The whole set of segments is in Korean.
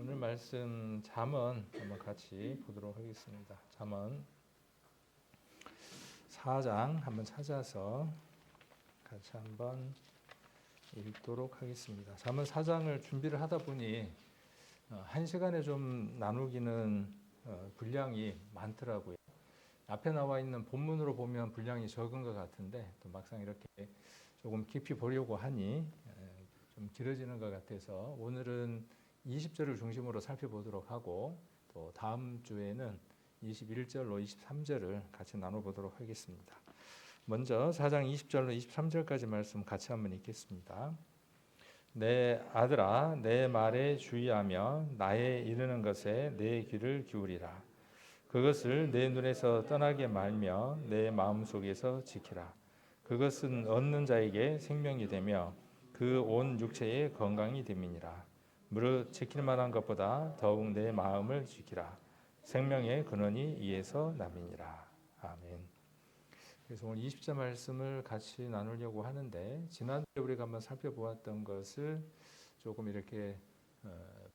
오늘 말씀 잠언 한번 같이 보도록 하겠습니다. 잠언 4장 한번 찾아서 같이 한번 읽도록 하겠습니다. 잠언 4장을 준비를 하다 보니 한 시간에 좀 나누기는 분량이 많더라고요. 앞에 나와 있는 본문으로 보면 분량이 적은 것 같은데 또 막상 이렇게 조금 깊이 보려고 하니 좀 길어지는 것 같아서 오늘은 20절을 중심으로 살펴보도록 하고 또 다음 주에는 21절로 23절을 같이 나눠보도록 하겠습니다. 먼저 4장 20절로 23절까지 말씀 같이 한번 읽겠습니다. 내 아들아 내 말에 주의하며 나의 이르는 것에 내 귀를 기울이라. 그것을 내 눈에서 떠나게 말며 내 마음속에서 지키라. 그것은 얻는 자에게 생명이 되며 그 온 육체의 건강이 됨이니라. 무릇 지킬 만한 것보다 더욱 내 마음을 지키라. 생명의 근원이 이에서 남이니라. 아멘. 그래서 오늘 20절 말씀을 같이 나누려고 하는데 지난주에 우리가 한번 살펴보았던 것을 조금 이렇게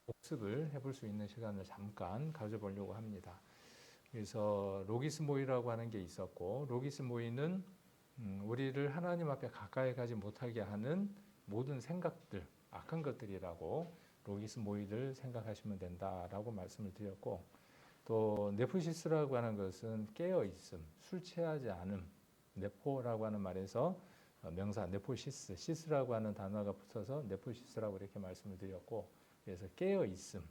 복습을 해볼 수 있는 시간을 잠깐 가져보려고 합니다. 그래서 로기스 모이라고 하는 게 있었고 로기스 모이는 우리를 하나님 앞에 가까이 가지 못하게 하는 모든 생각들, 악한 것들이라고 로기스 모이를 생각하시면 된다라고 말씀을 드렸고 또 네포시스라고 하는 것은 깨어있음, 술 취하지 않음, 네포라고 하는 말에서 명사 네포시스, 시스라고 하는 단어가 붙어서 네포시스라고 이렇게 말씀을 드렸고 그래서 깨어있음,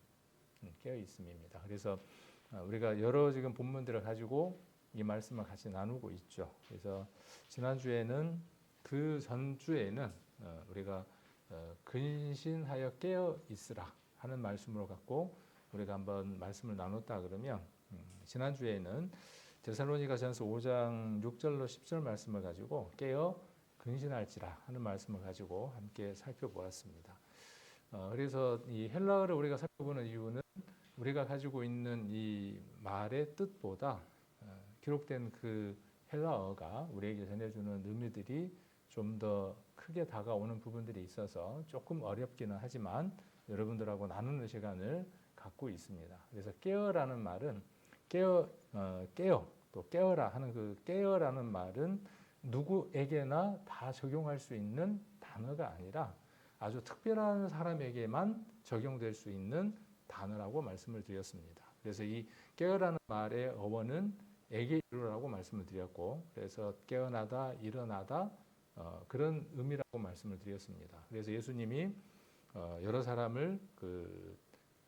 깨어있음입니다. 그래서 우리가 여러 지금 본문들을 가지고 이 말씀을 같이 나누고 있죠. 그래서 지난주에는 그 전주에는 우리가 근신하여 깨어 있으라 하는 말씀으로 갖고 우리가 한번 말씀을 나눴다 그러면 지난주에는 데살로니가전서 5장 6절로 10절 말씀을 가지고 깨어 근신할지라 하는 말씀을 가지고 함께 살펴보았습니다. 그래서 이 헬라어를 우리가 살펴보는 이유는 우리가 가지고 있는 이 말의 뜻보다 기록된 그 헬라어가 우리에게 전해주는 의미들이 좀 더 크게 다가오는 부분들이 있어서 조금 어렵기는 하지만 여러분들하고 나누는 시간을 갖고 있습니다. 그래서 깨어라는 말은 깨어 또 깨어라 하는 그 깨어라는 말은 누구에게나 다 적용할 수 있는 단어가 아니라 아주 특별한 사람에게만 적용될 수 있는 단어라고 말씀을 드렸습니다. 그래서 이 깨어라는 말의 어원은 에게 이루라고 말씀을 드렸고 그래서 깨어나다 일어나다 그런 의미라고 말씀을 드렸습니다. 그래서 예수님이 여러 사람을 그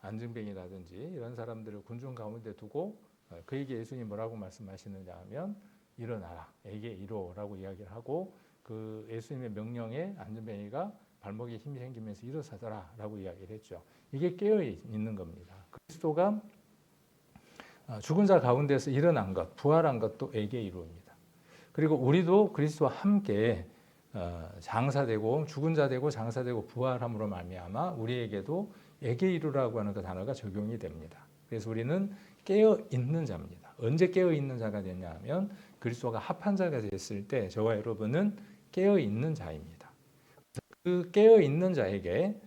안증뱅이라든지 이런 사람들을 군중 가운데 두고 그에게 예수님이 뭐라고 말씀하시느냐 하면 일어나라, 에게 이루라고 이야기를 하고 그 예수님의 명령에 안증뱅이가 발목에 힘이 생기면서 일어서더라라고 이야기를 했죠. 이게 깨어 있는 겁니다. 그리스도가 죽은 자 가운데서 일어난 것, 부활한 것도 에게 이루입니다. 그리고 우리도 그리스도와 함께 장사되고 죽은 자 되고 장사되고 부활함으로 말미암아 우리에게도 에게 이루라고 하는 그 단어가 적용이 됩니다. 그래서 우리는 깨어 있는 자입니다. 언제 깨어 있는 자가 되냐면 그리스도가 합한 자가 됐을 때 저와 여러분은 깨어 있는 자입니다. 그 깨어 있는 자에게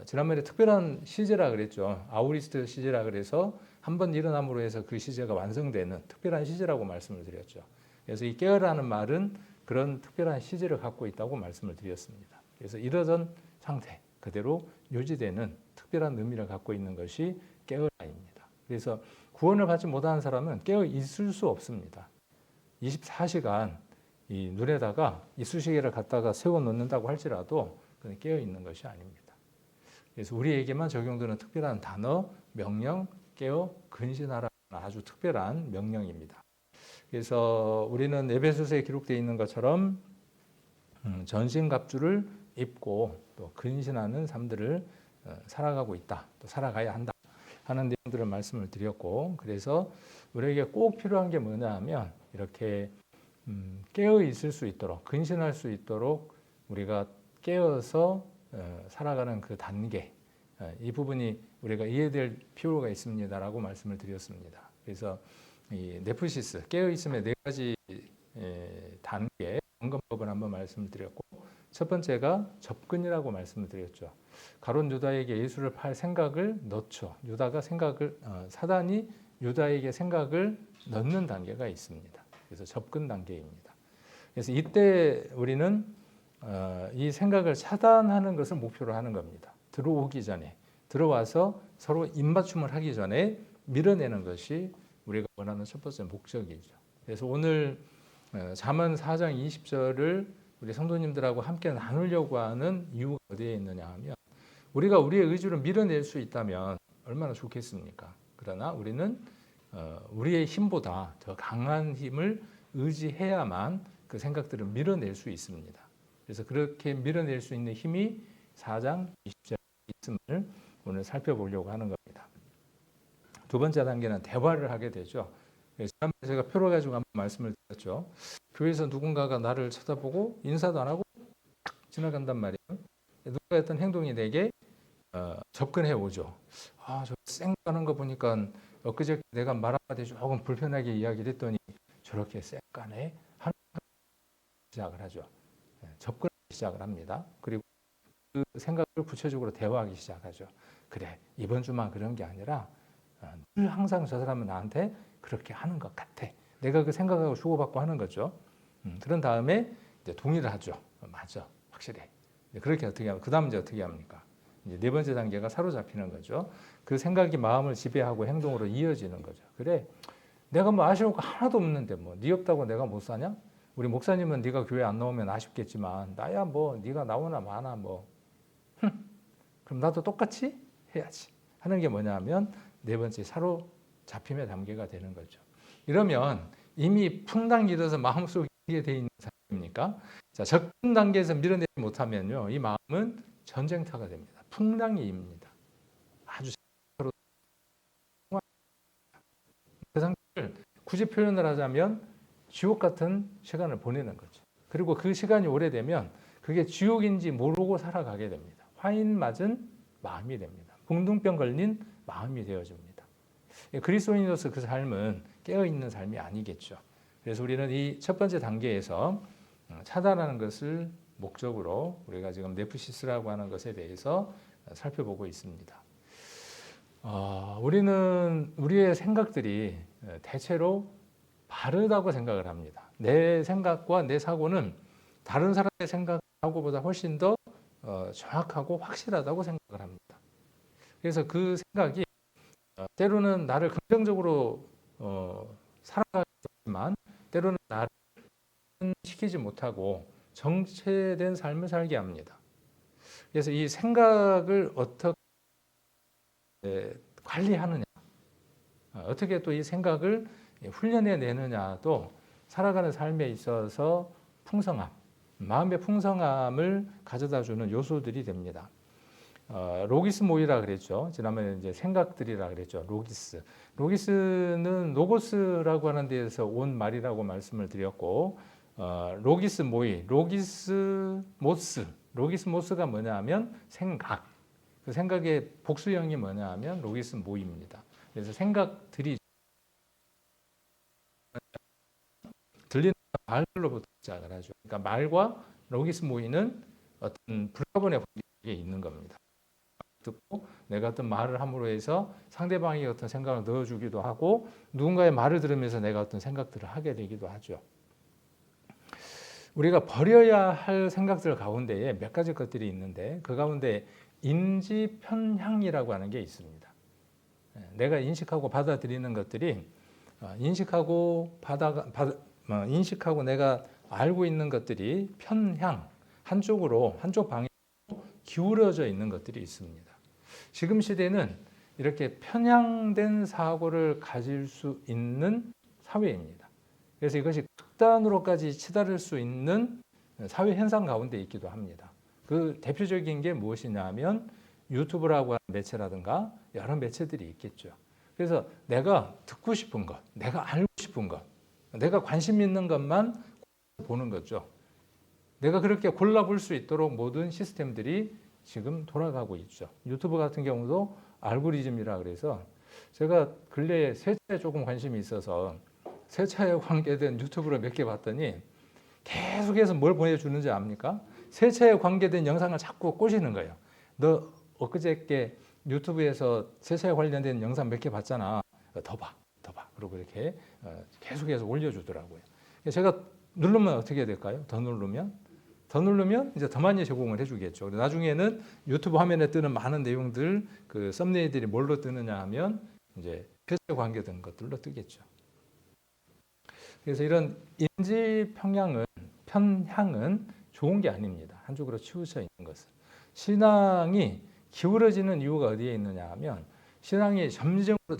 지난번에 특별한 시제라 그랬죠. 아우리스트 시제라 그래서 한번 일어남으로 해서 그 시제가 완성되는 특별한 시제라고 말씀을 드렸죠. 그래서 이 깨어라는 말은 그런 특별한 시제를 갖고 있다고 말씀을 드렸습니다. 그래서 이러던 상태 그대로 유지되는 특별한 의미를 갖고 있는 것이 깨어라입니다. 그래서 구원을 받지 못하는 사람은 깨어 있을 수 없습니다. 24시간 이 눈에다가 이쑤시개를 갖다가 세워 놓는다고 할지라도 그건 깨어 있는 것이 아닙니다. 그래서 우리에게만 적용되는 특별한 단어, 명령, 깨어 근신하라는 아주 특별한 명령입니다. 그래서 우리는 에베소서에 기록되어 있는 것처럼 전신갑주를 입고 또 근신하는 삶들을 살아가고 있다. 또 살아가야 한다. 하는 내용들을 말씀을 드렸고 그래서 우리에게 꼭 필요한 게 뭐냐 하면 이렇게 깨어 있을 수 있도록 근신할 수 있도록 우리가 깨어서 살아가는 그 단계 이 부분이 우리가 이해될 필요가 있습니다라고 말씀을 드렸습니다. 그래서 이 네프시스 깨어 있음의 네 가지 단계 점검법을 한번 말씀드렸고 첫 번째가 접근이라고 말씀을 드렸죠. 가룟 유다에게 예수를 팔 생각을 넣죠. 사단이 유다에게 생각을 넣는 단계가 있습니다. 그래서 접근 단계입니다. 그래서 이때 우리는 이 생각을 차단하는 것을 목표로 하는 겁니다. 들어오기 전에, 들어와서 서로 입맞춤을 하기 전에 밀어내는 것이 우리가 원하는 첫 번째 목적이죠. 그래서 오늘 잠언 4장 20절을 우리 성도님들하고 함께 나누려고 하는 이유가 어디에 있느냐 하면, 우리가 우리의 의지로 밀어낼 수 있다면 얼마나 좋겠습니까? 그러나 우리는 우리의 힘보다 더 강한 힘을 의지해야만 그 생각들을 밀어낼 수 있습니다. 그래서 그렇게 밀어낼 수 있는 힘이 4장 20절에 있음을 오늘 살펴보려고 하는 겁니다. 두 번째 단계는 대화를 하게 되죠. 지난번에 제가 표를 가지고 한번 말씀을 드렸죠. 교회에서 누군가가 나를 쳐다보고 인사도 안 하고 딱 지나간단 말이에요. 누가 했던 행동이 내게 접근해 오죠. 저 쌩까는 거 보니까 엊그제 내가 말 한마디 조금 불편하게 이야기를 했더니 저렇게 쌩까네 하는 시작을 하죠. 접근하기 시작을 합니다. 그리고 그 생각을 구체적으로 대화하기 시작하죠. 그래, 이번 주만 그런 게 아니라 늘 항상 저 사람은 나한테 그렇게 하는 것 같아. 내가 그 생각하고 주고받고 하는 거죠. 그런 다음에 이제 동의를 하죠. 맞아, 확실해. 그렇게 어떻게 하면, 그 다음 이제 어떻게 합니까? 이제 네 번째 단계가 사로잡히는 거죠. 그 생각이 마음을 지배하고 행동으로 이어지는 거죠. 그래, 내가 뭐 아쉬울 거 하나도 없는데 뭐 네 없다고 내가 못 사냐? 우리 목사님은 네가 교회 안 나오면 아쉽겠지만 나야 뭐 네가 나오나 마나 뭐 그럼 나도 똑같이 해야지 하는 게 뭐냐면 네 번째 사로잡힘의 단계가 되는 거죠. 이러면 이미 풍당길어서 마음속에 돼 있는 사람입니까? 자, 접근 단계에서 밀어내지 못하면요, 이 마음은 전쟁터가 됩니다. 풍랑이입니다. 아주 그 상태를 굳이 표현을 하자면 지옥 같은 시간을 보내는 거죠. 그리고 그 시간이 오래되면 그게 지옥인지 모르고 살아가게 됩니다. 화인 맞은 마음이 됩니다. 공등병 걸린 마음이 되어집니다. 그리스도인으로서 그 삶은 깨어있는 삶이 아니겠죠. 그래서 우리는 이 첫 번째 단계에서 차단하는 것을 목적으로 우리가 지금 네프시스라고 하는 것에 대해서 살펴보고 있습니다. 우리는 우리의 생각들이 대체로 바르다고 생각을 합니다. 내 생각과 내 사고는 다른 사람의 생각하고보다 훨씬 더 정확하고 확실하다고 생각을 합니다. 그래서 그 생각이 때로는 나를 긍정적으로 살아가지만 때로는 나를 시키지 못하고 정체된 삶을 살게 합니다. 그래서 이 생각을 어떻게 관리하느냐, 어떻게 또 이 생각을 훈련해 내느냐도 살아가는 삶에 있어서 풍성함, 마음의 풍성함을 가져다주는 요소들이 됩니다. 로기스 모이라 그랬죠. 지난번에 이제 생각들이라 그랬죠. 로기스는 로고스라고 하는 데에서 온 말이라고 말씀을 드렸고, 로기스 모이, 로기스모스가 뭐냐면 생각. 그 생각의 복수형이 뭐냐면 로기스 모이입니다. 그래서 생각들이 들리는 말로부터 시작을 하죠. 그러니까 말과 로기스 모이는 어떤 불가분의 관계에 있는 겁니다. 듣고 내가 어떤 말을 함으로 해서 상대방이 어떤 생각을 넣어주기도 하고 누군가의 말을 들으면서 내가 어떤 생각들을 하게 되기도 하죠. 우리가 버려야 할 생각들 가운데에 몇 가지 것들이 있는데 그 가운데 인지 편향이라고 하는 게 있습니다. 내가 인식하고 받아들이는 것들이 인식하고 내가 알고 있는 것들이 편향, 한쪽 방향으로 기울어져 있는 것들이 있습니다. 지금 시대는 이렇게 편향된 사고를 가질 수 있는 사회입니다. 그래서 이것이 극단으로까지 치달을 수 있는 사회 현상 가운데 있기도 합니다. 그 대표적인 게 무엇이냐면 유튜브라고 하는 매체라든가 여러 매체들이 있겠죠. 그래서 내가 듣고 싶은 것, 내가 알고 싶은 것, 내가 관심 있는 것만 보는 거죠. 내가 그렇게 골라볼 수 있도록 모든 시스템들이 지금 돌아가고 있죠. 유튜브 같은 경우도 알고리즘이라 그래서 제가 근래에 세차에 조금 관심이 있어서 세차에 관계된 유튜브를 몇 개 봤더니 계속해서 뭘 보내주는지 압니까? 세차에 관계된 영상을 자꾸 꼬시는 거예요. 너 엊그저께 유튜브에서 세차에 관련된 영상 몇 개 봤잖아. 더 봐. 그리고 이렇게 계속해서 올려주더라고요. 제가 누르면 어떻게 될까요? 더 누르면 이제 더 많이 제공을 해주겠죠. 나중에는 유튜브 화면에 뜨는 많은 내용들, 그 썸네일들이 뭘로 뜨느냐 하면 이제 세차에 관계된 것들로 뜨겠죠. 그래서 이런 인지 편향은 좋은 게 아닙니다. 한쪽으로 치우쳐 있는 것은. 신앙이 기울어지는 이유가 어디에 있느냐 하면 신앙이 점진적으로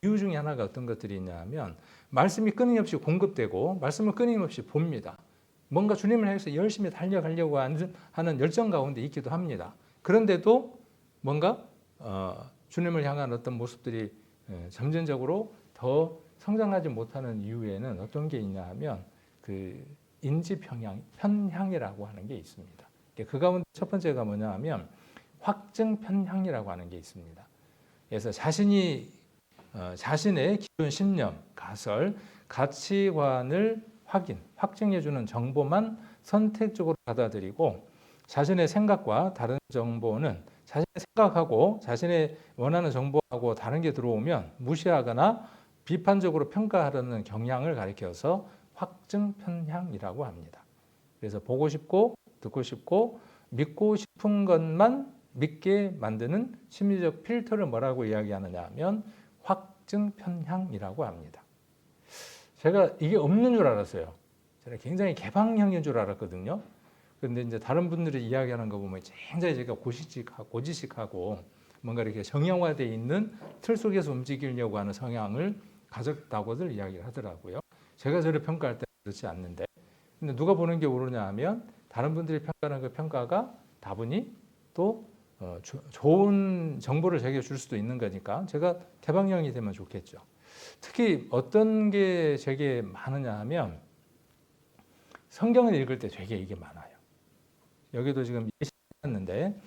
이유 중에 하나가 어떤 것들이 있냐 하면 말씀이 끊임없이 공급되고 말씀을 끊임없이 봅니다. 뭔가 주님을 향해서 열심히 달려가려고 하는 열정 가운데 있기도 합니다. 그런데도 뭔가 주님을 향한 어떤 모습들이 점진적으로 더 성장하지 못하는 이유에는 어떤 게 있냐 하면 그 인지 편향이라고 하는 게 있습니다. 그 가운데 첫 번째가 뭐냐 하면 확증 편향이라고 하는 게 있습니다. 그래서 자신의 기존 신념, 가설, 가치관을 확증해주는 정보만 선택적으로 받아들이고 자신의 생각과 다른 정보는 자신의 생각하고 자신의 원하는 정보하고 다른 게 들어오면 무시하거나 비판적으로 평가하려는 경향을 가리켜서 확증 편향이라고 합니다. 그래서 보고 싶고 듣고 싶고 믿고 싶은 것만 믿게 만드는 심리적 필터를 뭐라고 이야기하느냐 하면 확증 편향이라고 합니다. 제가 이게 없는 줄 알았어요. 제가 굉장히 개방형인 줄 알았거든요. 그런데 이제 다른 분들이 이야기하는 거 보면 굉장히 제가 고지식하고 뭔가 이렇게 정형화되어 있는 틀 속에서 움직이려고 하는 성향을 가졌다고들 이야기를 하더라고요. 제가 저를 평가할 때 그렇지 않는데, 근데 누가 보는 게 옳으냐 하면 다른 분들이 평가하는 그 평가가 다분히 또 좋은 정보를 제게 줄 수도 있는 거니까 제가 개방형이 되면 좋겠죠. 특히 어떤 게 제게 많으냐 하면 성경을 읽을 때 되게 이게 많아요. 여기도 지금 예시했는데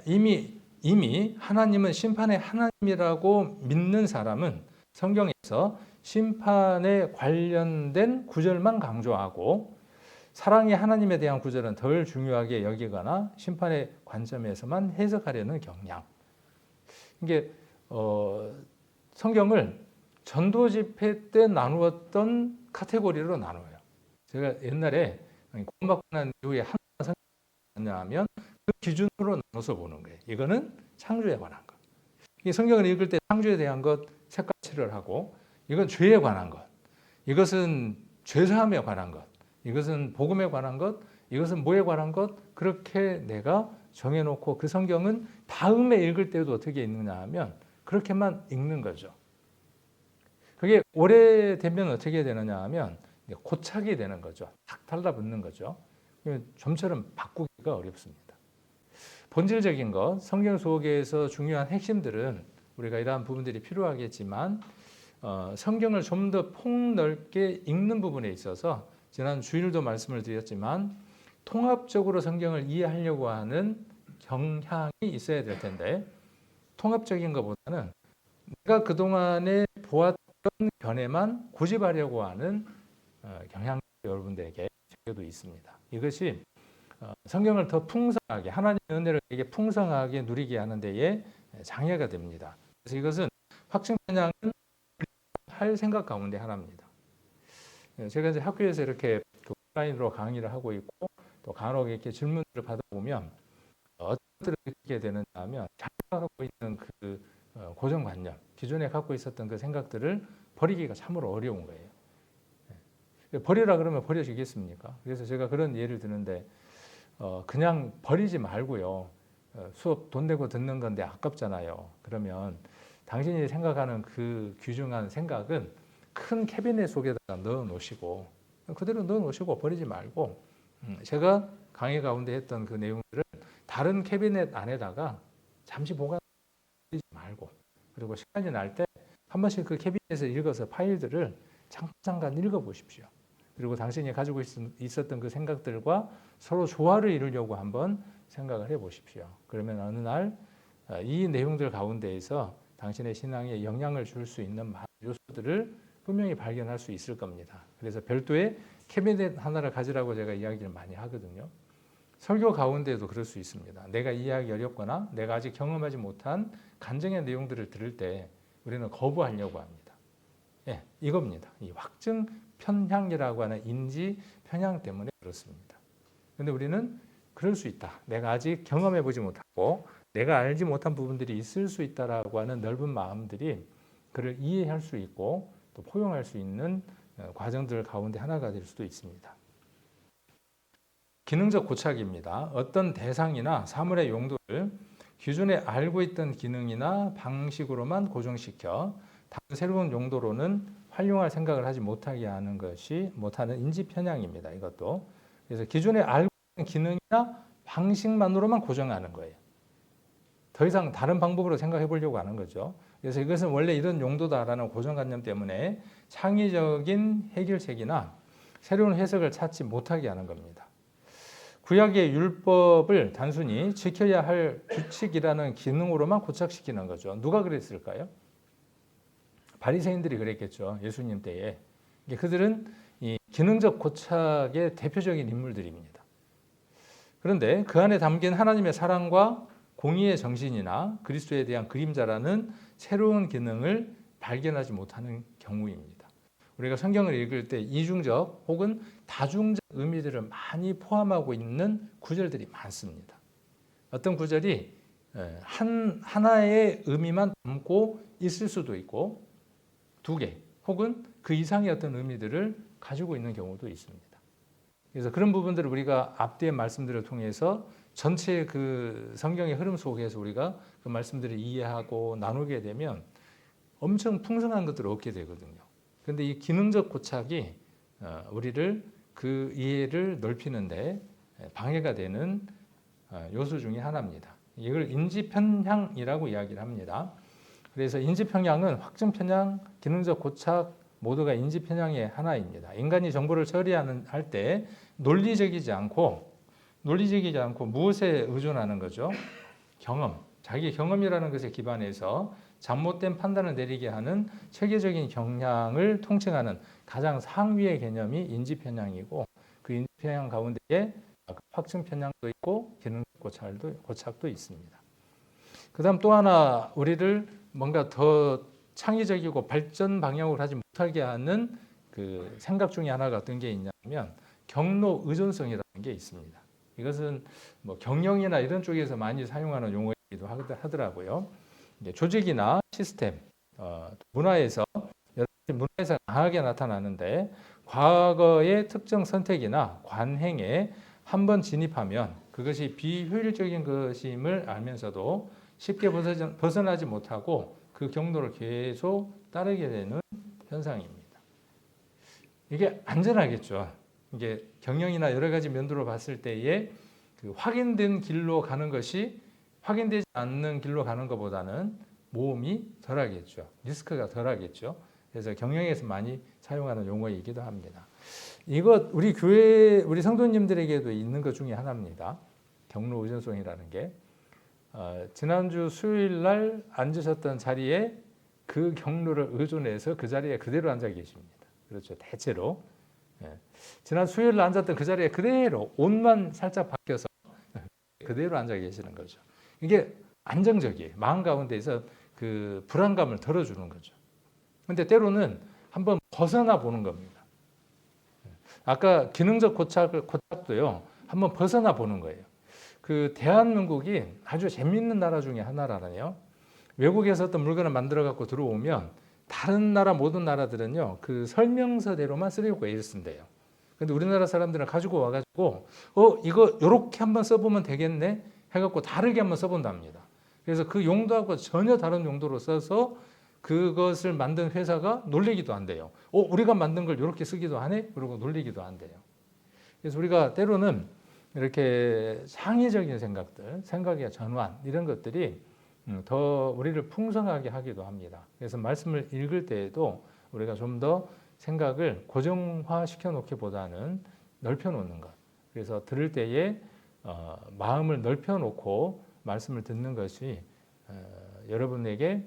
이미 하나님은 심판의 하나님이라고 믿는 사람은 성경에서 심판에 관련된 구절만 강조하고 사랑의 하나님에 대한 구절은 덜 중요하게 여기거나 심판의 관점에서만 해석하려는 경향. 이게 성경을 전도 집회 때 나누었던 카테고리로 나눠요. 제가 옛날에 구원받고 난 이후에 하나님 성경을 그 기준으로 나눠서 보는 거예요. 이거는 창조에 관한 것. 이 성경을 읽을 때 창조에 대한 것 색깔칠을 하고 이건 죄에 관한 것, 이것은 죄사함에 관한 것, 이것은 복음에 관한 것, 이것은 뭐에 관한 것, 그렇게 내가 정해놓고 그 성경은 다음에 읽을 때도 어떻게 읽느냐 하면 그렇게만 읽는 거죠. 그게 오래되면 어떻게 되느냐 하면 고착이 되는 거죠. 탁 달라붙는 거죠. 좀처럼 바꾸기가 어렵습니다. 본질적인 것, 성경 속에서 중요한 핵심들은 우리가 이러한 부분들이 필요하겠지만 성경을 좀 더 폭넓게 읽는 부분에 있어서 지난 주일도 말씀을 드렸지만 통합적으로 성경을 이해하려고 하는 경향이 있어야 될 텐데 통합적인 것보다는 내가 그동안에 보았던 견해만 고집하려고 하는 경향이 여러분들에게 제게도 있습니다. 이것이 성경을 더 풍성하게 하나님의 은혜를 되게 풍성하게 누리게 하는 데에 장애가 됩니다. 그래서 이것은 확증 편향은 할 생각 가운데 하나입니다. 제가 이제 학교에서 이렇게 온라인으로 강의를 하고 있고 또 간혹 이렇게 질문들을 받아보면 어떤 것들을 느끼게 되느냐 하면 자기가 갖고 있는 그 고정관념, 기존에 갖고 있었던 그 생각들을 버리기가 참으로 어려운 거예요. 버리라 그러면 버려지겠습니까? 그래서 제가 그런 예를 드는데 그냥 버리지 말고요. 수업 돈 내고 듣는 건데 아깝잖아요. 그러면 당신이 생각하는 그 귀중한 생각은 큰 캐비넷 속에다가 넣어 놓으시고 그대로 넣어 놓으시고 버리지 말고 제가 강의 가운데 했던 그 내용들을 다른 캐비넷 안에다가 잠시 보관하지 말고 그리고 시간이 날 때 한 번씩 그 캐비넷에서 읽어서 파일들을 잠깐 읽어보십시오. 그리고 당신이 가지고 있었던 그 생각들과 서로 조화를 이루려고 한번 생각을 해보십시오. 그러면 어느 날 이 내용들 가운데에서 당신의 신앙에 영향을 줄 수 있는 요소들을 분명히 발견할 수 있을 겁니다. 그래서 별도의 캐비넷 하나를 가지라고 제가 이야기를 많이 하거든요. 설교 가운데도 그럴 수 있습니다. 내가 이해하기 어렵거나 내가 아직 경험하지 못한 간증의 내용들을 들을 때 우리는 거부하려고 합니다. 예, 이겁니다. 이 확증 편향이라고 하는 인지 편향 때문에 그렇습니다. 그런데 우리는 그럴 수 있다. 내가 아직 경험해 보지 못하고 내가 알지 못한 부분들이 있을 수 있다라고 하는 넓은 마음들이 그를 이해할 수 있고 또 포용할 수 있는 과정들 가운데 하나가 될 수도 있습니다. 기능적 고착입니다. 어떤 대상이나 사물의 용도를 기존에 알고 있던 기능이나 방식으로만 고정시켜 다른 새로운 용도로는 활용할 생각을 하지 못하게 하는 것이 못하는 인지 편향입니다. 이것도 그래서 기존에 알고 있는 기능이나 방식만으로만 고정하는 거예요. 더 이상 다른 방법으로 생각해 보려고 하는 거죠. 그래서 이것은 원래 이런 용도다라는 고정관념 때문에 창의적인 해결책이나 새로운 해석을 찾지 못하게 하는 겁니다. 구약의 율법을 단순히 지켜야 할 규칙이라는 기능으로만 고착시키는 거죠. 누가 그랬을까요? 바리새인들이 그랬겠죠. 예수님 때에. 그들은 이 기능적 고착의 대표적인 인물들입니다. 그런데 그 안에 담긴 하나님의 사랑과 공의의 정신이나 그리스도에 대한 그림자라는 새로운 기능을 발견하지 못하는 경우입니다. 우리가 성경을 읽을 때 이중적 혹은 다중적 의미들을 많이 포함하고 있는 구절들이 많습니다. 어떤 구절이 하나의 의미만 담고 있을 수도 있고 두 개 혹은 그 이상의 어떤 의미들을 가지고 있는 경우도 있습니다. 그래서 그런 부분들을 우리가 앞뒤의 말씀들을 통해서 전체 그 성경의 흐름 속에서 우리가 그 말씀들을 이해하고 나누게 되면 엄청 풍성한 것들을 얻게 되거든요. 그런데 이 기능적 고착이 우리를 그 이해를 넓히는데 방해가 되는 요소 중에 하나입니다. 이걸 인지편향이라고 이야기를 합니다. 그래서 인지편향은 확증편향, 기능적 고착 모두가 인지편향의 하나입니다. 인간이 정보를 처리할 때 논리적이지 않고 무엇에 의존하는 거죠? 경험, 자기 경험이라는 것에 기반해서 잘못된 판단을 내리게 하는 체계적인 경향을 통칭하는 가장 상위의 개념이 인지편향이고 그 인지편향 가운데에 확증편향도 있고 기능 고착도 있습니다. 그 다음 또 하나 우리를 뭔가 더 창의적이고 발전 방향으로 하지 못하게 하는 그 생각 중에 하나가 어떤 게 있냐면 경로 의존성이라는 게 있습니다. 이것은 뭐 경영이나 이런 쪽에서 많이 사용하는 용어이기도 하더라고요. 조직이나 시스템, 문화에서 강하게 나타나는데 과거의 특정 선택이나 관행에 한번 진입하면 그것이 비효율적인 것임을 알면서도 쉽게 벗어나지 못하고 그 경로를 계속 따르게 되는 현상입니다. 이게 안전하겠죠. 이게 경영이나 여러 가지 면도로 봤을 때에 그 확인된 길로 가는 것이 확인되지 않는 길로 가는 것보다는 모험이 덜하겠죠. 리스크가 덜하겠죠. 그래서 경영에서 많이 사용하는 용어이기도 합니다. 이것 우리 교회 우리 성도님들에게도 있는 것 중에 하나입니다. 경로 의존성이라는 게 지난주 수요일 날 앉으셨던 자리에 그 경로를 의존해서 그 자리에 그대로 앉아 계십니다. 그렇죠. 대체로 지난 수요일 날 앉았던 그 자리에 그대로 옷만 살짝 바뀌어서 그대로 앉아 계시는 거죠. 이게 안정적이에요. 마음 가운데에서 그 불안감을 덜어주는 거죠. 근데 때로는 한번 벗어나 보는 겁니다. 아까 기능적 고착도요. 한번 벗어나 보는 거예요. 그 대한민국이 아주 재미있는 나라 중에 하나라네요. 외국에서 어떤 물건을 만들어 갖고 들어오면 다른 나라 모든 나라들은요. 그 설명서대로만 쓰려고 애를 쓴대요. 근데 우리나라 사람들은 가지고 와가지고 이거 요렇게 한번 써보면 되겠네 해갖고 다르게 한번 써본답니다. 그래서 그 용도하고 전혀 다른 용도로 써서 그것을 만든 회사가 놀리기도 한대요. 우리가 만든 걸 이렇게 쓰기도 하네? 그러고 놀리기도 한대요. 그래서 우리가 때로는 이렇게 창의적인 생각들, 생각의 전환 이런 것들이 더 우리를 풍성하게 하기도 합니다. 그래서 말씀을 읽을 때에도 우리가 좀 더 생각을 고정화시켜 놓기보다는 넓혀 놓는 것. 그래서 들을 때에 마음을 넓혀 놓고 말씀을 듣는 것이 여러분에게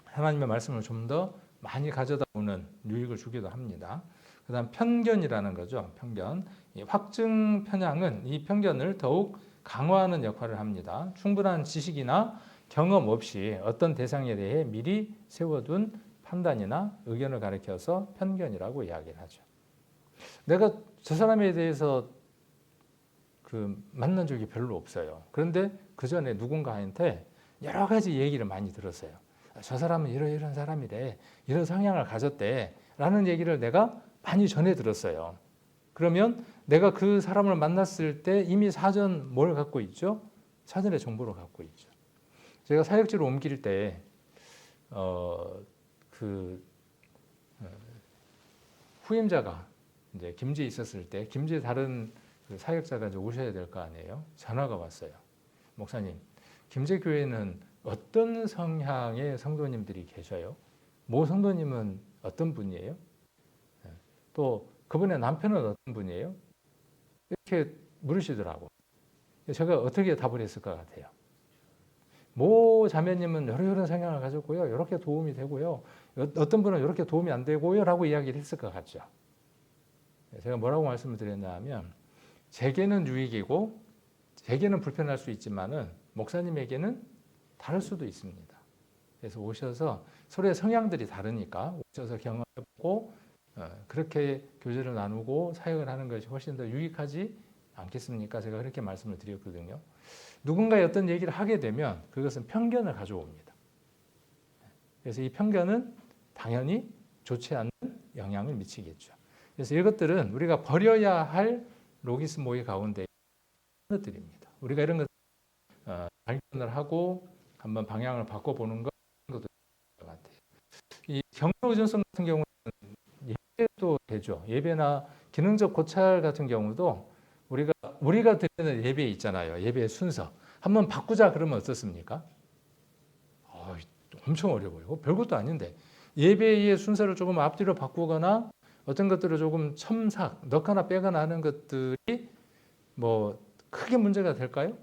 하나님의 말씀을 좀 더 많이 가져다 오는 유익을 주기도 합니다. 그다음 편견이라는 거죠. 편견. 이 확증 편향은 이 편견을 더욱 강화하는 역할을 합니다. 충분한 지식이나 경험 없이 어떤 대상에 대해 미리 세워둔 판단이나 의견을 가리켜서 편견이라고 이야기를 하죠. 내가 저 사람에 대해서 만난 적이 별로 없어요. 그런데 그 전에 누군가한테 여러 가지 얘기를 많이 들었어요. 저 사람은 이런 사람이래, 이런 성향을 가졌대 라는 얘기를 내가 많이 전해 들었어요. 그러면 내가 그 사람을 만났을 때 이미 사전 뭘 갖고 있죠? 사전의 정보를 갖고 있죠. 제가 사역지로 옮길 때 후임자가 이제 김제에 있었을 때 김제 다른 그 사역자가 이제 오셔야 될 거 아니에요. 전화가 왔어요. 목사님, 김제 교회는 어떤 성향의 성도님들이 계셔요? 모 성도님은 어떤 분이에요? 또 그분의 남편은 어떤 분이에요? 이렇게 물으시더라고. 제가 어떻게 답을 했을 것 같아요? 모 자매님은 이런 성향을 가졌고요. 이렇게 도움이 되고요. 어떤 분은 이렇게 도움이 안 되고요. 라고 이야기를 했을 것 같죠. 제가 뭐라고 말씀을 드렸냐 하면 제게는 유익이고 제게는 불편할 수 있지만은 목사님에게는 다를 수도 있습니다. 그래서 오셔서 서로의 성향들이 다르니까 오셔서 경험해보고 그렇게 교제를 나누고 사역을 하는 것이 훨씬 더 유익하지 않겠습니까? 제가 그렇게 말씀을 드렸거든요. 누군가의 어떤 얘기를 하게 되면 그것은 편견을 가져옵니다. 그래서 이 편견은 당연히 좋지 않는 영향을 미치겠죠. 그래서 이것들은 우리가 버려야 할 로기스 모의 가운데 것들입니다. 우리가 이런 것 발견을 하고 한번 방향을 바꿔보는 것도 같아요. 이 경로 의존성 같은 경우는 예배도 되죠. 예배나 기능적 고찰 같은 경우도 우리가 드리는 예배 있잖아요. 예배의 순서 한번 바꾸자 그러면 어떻습니까? 엄청 어려워요. 별것도 아닌데 예배의 순서를 조금 앞뒤로 바꾸거나 어떤 것들을 조금 첨삭 넣거나 빼거나 하는 것들이 뭐 크게 문제가 될까요?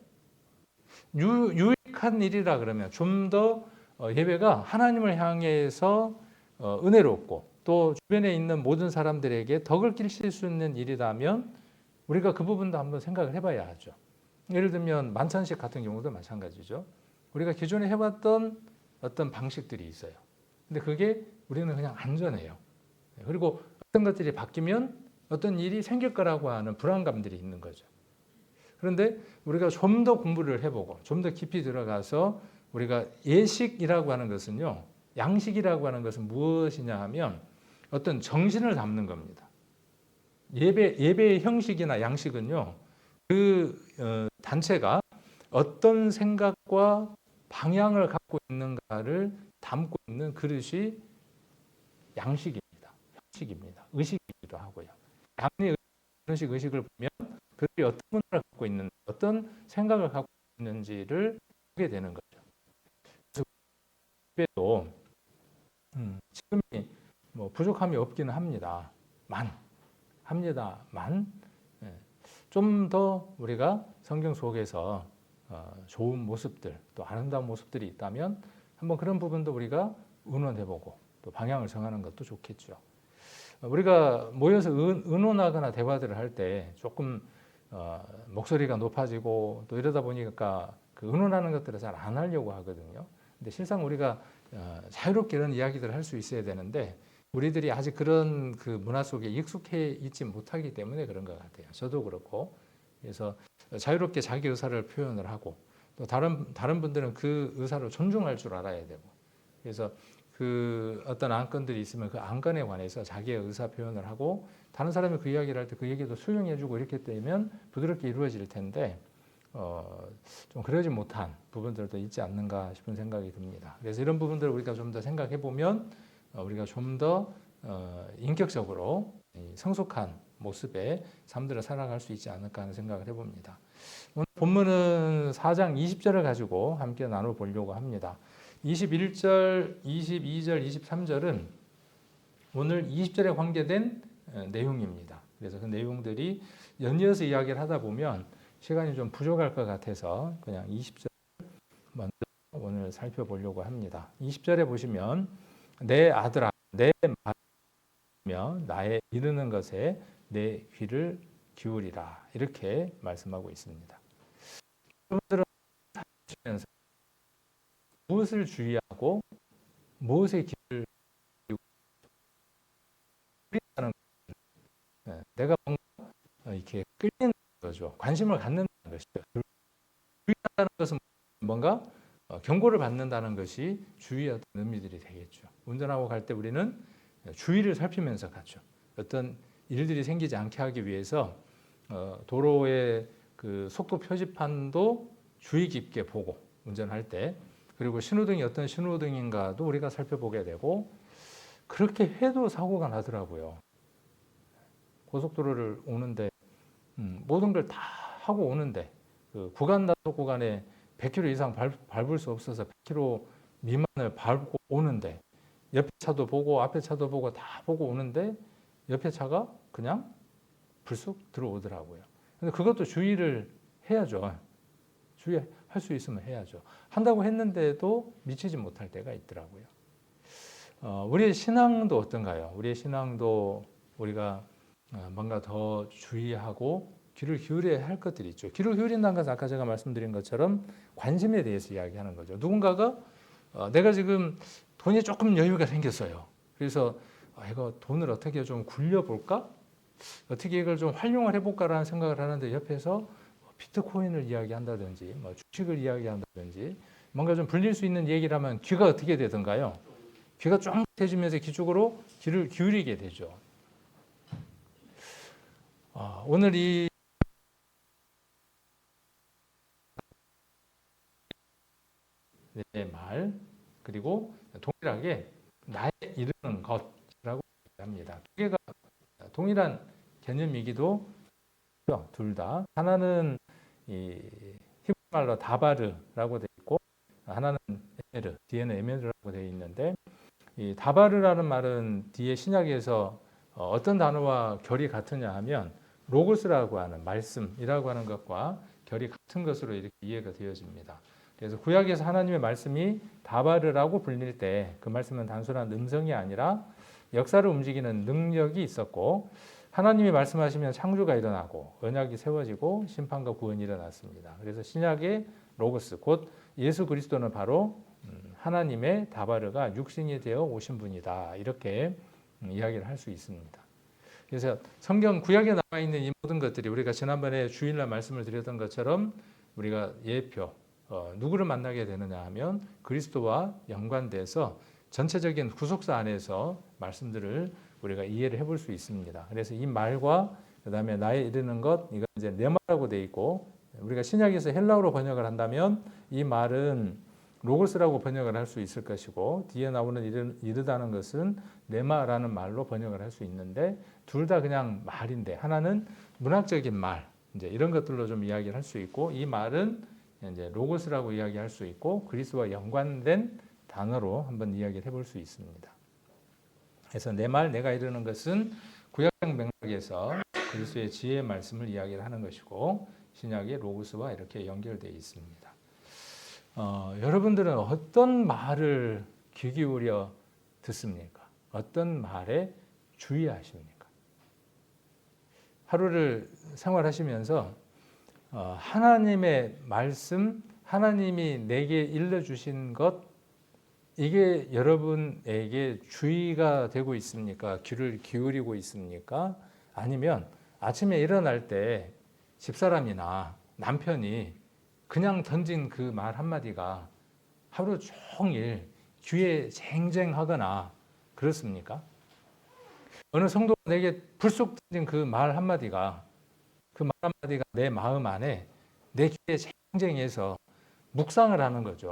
유익한 일이라 그러면 좀 더 예배가 하나님을 향해서 은혜롭고 또 주변에 있는 모든 사람들에게 덕을 끼칠 수 있는 일이라면 우리가 그 부분도 한번 생각을 해봐야 하죠. 예를 들면 만찬식 같은 경우도 마찬가지죠. 우리가 기존에 해왔던 어떤 방식들이 있어요. 근데 그게 우리는 그냥 안전해요. 그리고 어떤 것들이 바뀌면 어떤 일이 생길 거라고 하는 불안감들이 있는 거죠. 그런데 우리가 좀 더 공부를 해보고 좀 더 깊이 들어가서 우리가 예식이라고 하는 것은요, 양식이라고 하는 것은 무엇이냐 하면 어떤 정신을 담는 겁니다. 예배의 형식이나 양식은요, 단체가 어떤 생각과 방향을 갖고 있는가를 담고 있는 그릇이 양식입니다. 형식입니다. 의식이기도 하고요. 양의 의식을 보면 그들이 어떤 문화를 갖고 있는, 어떤 생각을 갖고 있는지를 보게 되는 거죠. 그래서 예배도 지금이 뭐 부족함이 없기는 합니다만 좀 더 우리가 성경 속에서 좋은 모습들 또 아름다운 모습들이 있다면 한번 그런 부분도 우리가 의논해보고 또 방향을 정하는 것도 좋겠죠. 우리가 모여서 의논하거나 대화들을 할 때 조금 목소리가 높아지고 또 이러다 보니까 그 의논하는 것들을 잘 안 하려고 하거든요. 근데 실상 우리가 자유롭게 이런 이야기들을 할 수 있어야 되는데 우리들이 아직 그런 그 문화 속에 익숙해 있지 못하기 때문에 그런 것 같아요. 저도 그렇고. 그래서 자유롭게 자기 의사를 표현을 하고 또 다른 분들은 그 의사를 존중할 줄 알아야 되고 그래서 그 어떤 안건들이 있으면 그 안건에 관해서 자기의 의사 표현을 하고 다른 사람이 그 이야기를 할 때 그 얘기도 수용해주고 이렇게 되면 부드럽게 이루어질 텐데 좀 그러지 못한 부분들도 있지 않는가 싶은 생각이 듭니다. 그래서 이런 부분들을 우리가 좀 더 생각해 보면 우리가 좀 더 인격적으로 성숙한 모습의 삶들을 살아갈 수 있지 않을까 하는 생각을 해봅니다. 오늘 본문은 4장 20절을 가지고 함께 나눠보려고 합니다. 21절, 22절, 23절은 오늘 20절에 관계된 내용입니다. 그래서 그 내용들이 연이어서 이야기를 하다 보면 시간이 좀 부족할 것 같아서 그냥 20절 먼저 오늘 살펴보려고 합니다. 20절에 보시면 내 아들아 내 나의 이르는 것에 내 귀를 기울이라 이렇게 말씀하고 있습니다. 여러분들은 살면서 무엇을 주의하고 무엇에 귀를 기울이는 내가 뭔가 이렇게 끌리는 거죠. 관심을 갖는다는 것이죠. 주의한다는 것은 뭔가 경고를 받는다는 것이 주의하는 의미들이 되겠죠. 운전하고 갈 때 우리는 주위를 살피면서 가죠. 어떤 일들이 생기지 않게 하기 위해서 도로의 그 속도 표지판도 주의 깊게 보고 운전할 때, 그리고 신호등이 어떤 신호등인가도 우리가 살펴보게 되고, 그렇게 해도 사고가 나더라고요. 고속도로를 오는데 모든 걸 다 하고 오는데 그 구간 단속 구간에 100km 이상 밟을 수 없어서 100km 미만을 밟고 오는데, 옆에 차도 보고 앞에 차도 보고 다 보고 오는데 옆에 차가 그냥 불쑥 들어오더라고요. 근데 그것도 주의를 해야죠. 주의할 수 있으면 해야죠. 한다고 했는데도 미치지 못할 때가 있더라고요. 우리의 신앙도 어떤가요? 우리의 신앙도 우리가 뭔가 더 주의하고 귀를 기울여야 할 것들이 있죠. 귀를 기울인다는 것은 아까 제가 말씀드린 것처럼 관심에 대해서 이야기하는 거죠. 누군가가 내가 지금 돈이 조금 여유가 생겼어요. 그래서 이거 돈을 어떻게 좀 굴려볼까? 어떻게 이걸 좀 활용을 해볼까라는 생각을 하는데 옆에서 비트코인을 이야기한다든지 주식을 이야기한다든지 뭔가 좀 불릴 수 있는 얘기를 하면 귀가 어떻게 되던가요? 귀가 쫑긋해지면서 기쪽으로 귀를 기울이게 되죠. 오늘 이 말, 그리고 동일하게 나의 이르는 것이라고 합니다. 두 개가 동일한 개념이기도 하죠. 둘 다. 하나는 이 히브리말로 다바르라고 되어 있고, 하나는 에메르, 뒤에는 에메르라고 되어 있는데, 이 다바르라는 말은 뒤에 신약에서 어떤 단어와 결이 같으냐 하면 로고스라고 하는 말씀이라고 하는 것과 결이 같은 것으로 이렇게 이해가 되어집니다. 그래서 구약에서 하나님의 말씀이 다바르라고 불릴 때 그 말씀은 단순한 음성이 아니라 역사를 움직이는 능력이 있었고, 하나님이 말씀하시면 창조가 일어나고 언약이 세워지고 심판과 구원이 일어났습니다. 그래서 신약의 로고스, 곧 예수 그리스도는 바로 하나님의 다바르가 육신이 되어 오신 분이다, 이렇게 이야기를 할 수 있습니다. 그래서 성경 구약에 나와 있는 이 모든 것들이 우리가 지난번에 주일날 말씀을 드렸던 것처럼 우리가 예표, 누구를 만나게 되느냐 하면 그리스도와 연관돼서 전체적인 구속사 안에서 말씀들을 우리가 이해를 해볼 수 있습니다. 그래서 이 말과 그다음에 나에 이르는 것, 이건 이제 내 말이라고 돼 있고, 우리가 신약에서 헬라어로 번역을 한다면 이 말은 로고스라고 번역을 할 수 있을 것이고, 뒤에 나오는 이르다는 것은 레마라는 말로 번역을 할 수 있는데, 둘 다 그냥 말인데 하나는 문학적인 말, 이제 이런 것들로 좀 이야기를 할 수 있고, 이 말은 이제 로고스라고 이야기할 수 있고 그리스도와 연관된 단어로 한번 이야기를 해볼 수 있습니다. 그래서 내 말, 내가 이르는 것은 구약적 맥락에서 그리스도의 지혜의 말씀을 이야기를 하는 것이고, 신약의 로고스와 이렇게 연결되어 있습니다. 여러분들은 어떤 말을 귀 기울여 듣습니까? 어떤 말에 주의하십니까? 하루를 생활하시면서 하나님의 말씀, 하나님이 내게 일러주신 것, 이게 여러분에게 주의가 되고 있습니까? 귀를 기울이고 있습니까? 아니면 아침에 일어날 때 집사람이나 남편이 그냥 던진 그 말 한마디가 하루 종일 귀에 쟁쟁하거나 그렇습니까? 어느 성도가 내게 불쑥 던진 그 말 한마디가, 그 말 한마디가 내 마음 안에, 내 귀에 쟁쟁해서 묵상을 하는 거죠.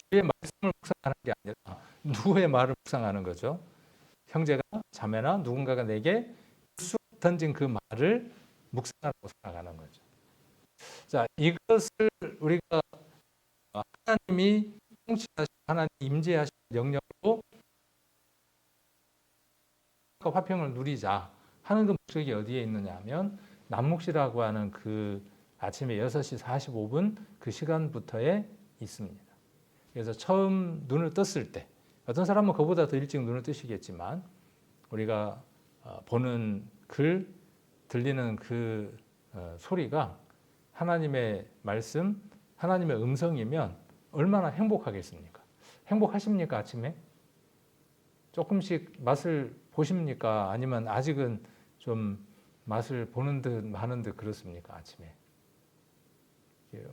주의 말씀을 묵상하는 게 아니라 누구의 말을 묵상하는 거죠? 형제가, 자매나 누군가가 내게 쑥 던진 그 말을 묵상하고 살아가는 거죠. 자, 이것을 우리가 하나님이 통치하시고 하나님 임재하시는 영역으로 화평을 누리자 하는 그 목적이 어디에 있느냐 하면 남묵시라고 하는 그 아침에 6시 45분 그 시간부터에 있습니다. 그래서 처음 눈을 떴을 때, 어떤 사람은 그보다 더 일찍 눈을 뜨시겠지만 우리가 보는 글, 들리는 그 소리가 하나님의 말씀, 하나님의 음성이면 얼마나 행복하겠습니까? 행복하십니까, 아침에? 조금씩 맛을 보십니까? 아니면 아직은 좀 맛을 보는 듯 마는 듯 그렇습니까, 아침에?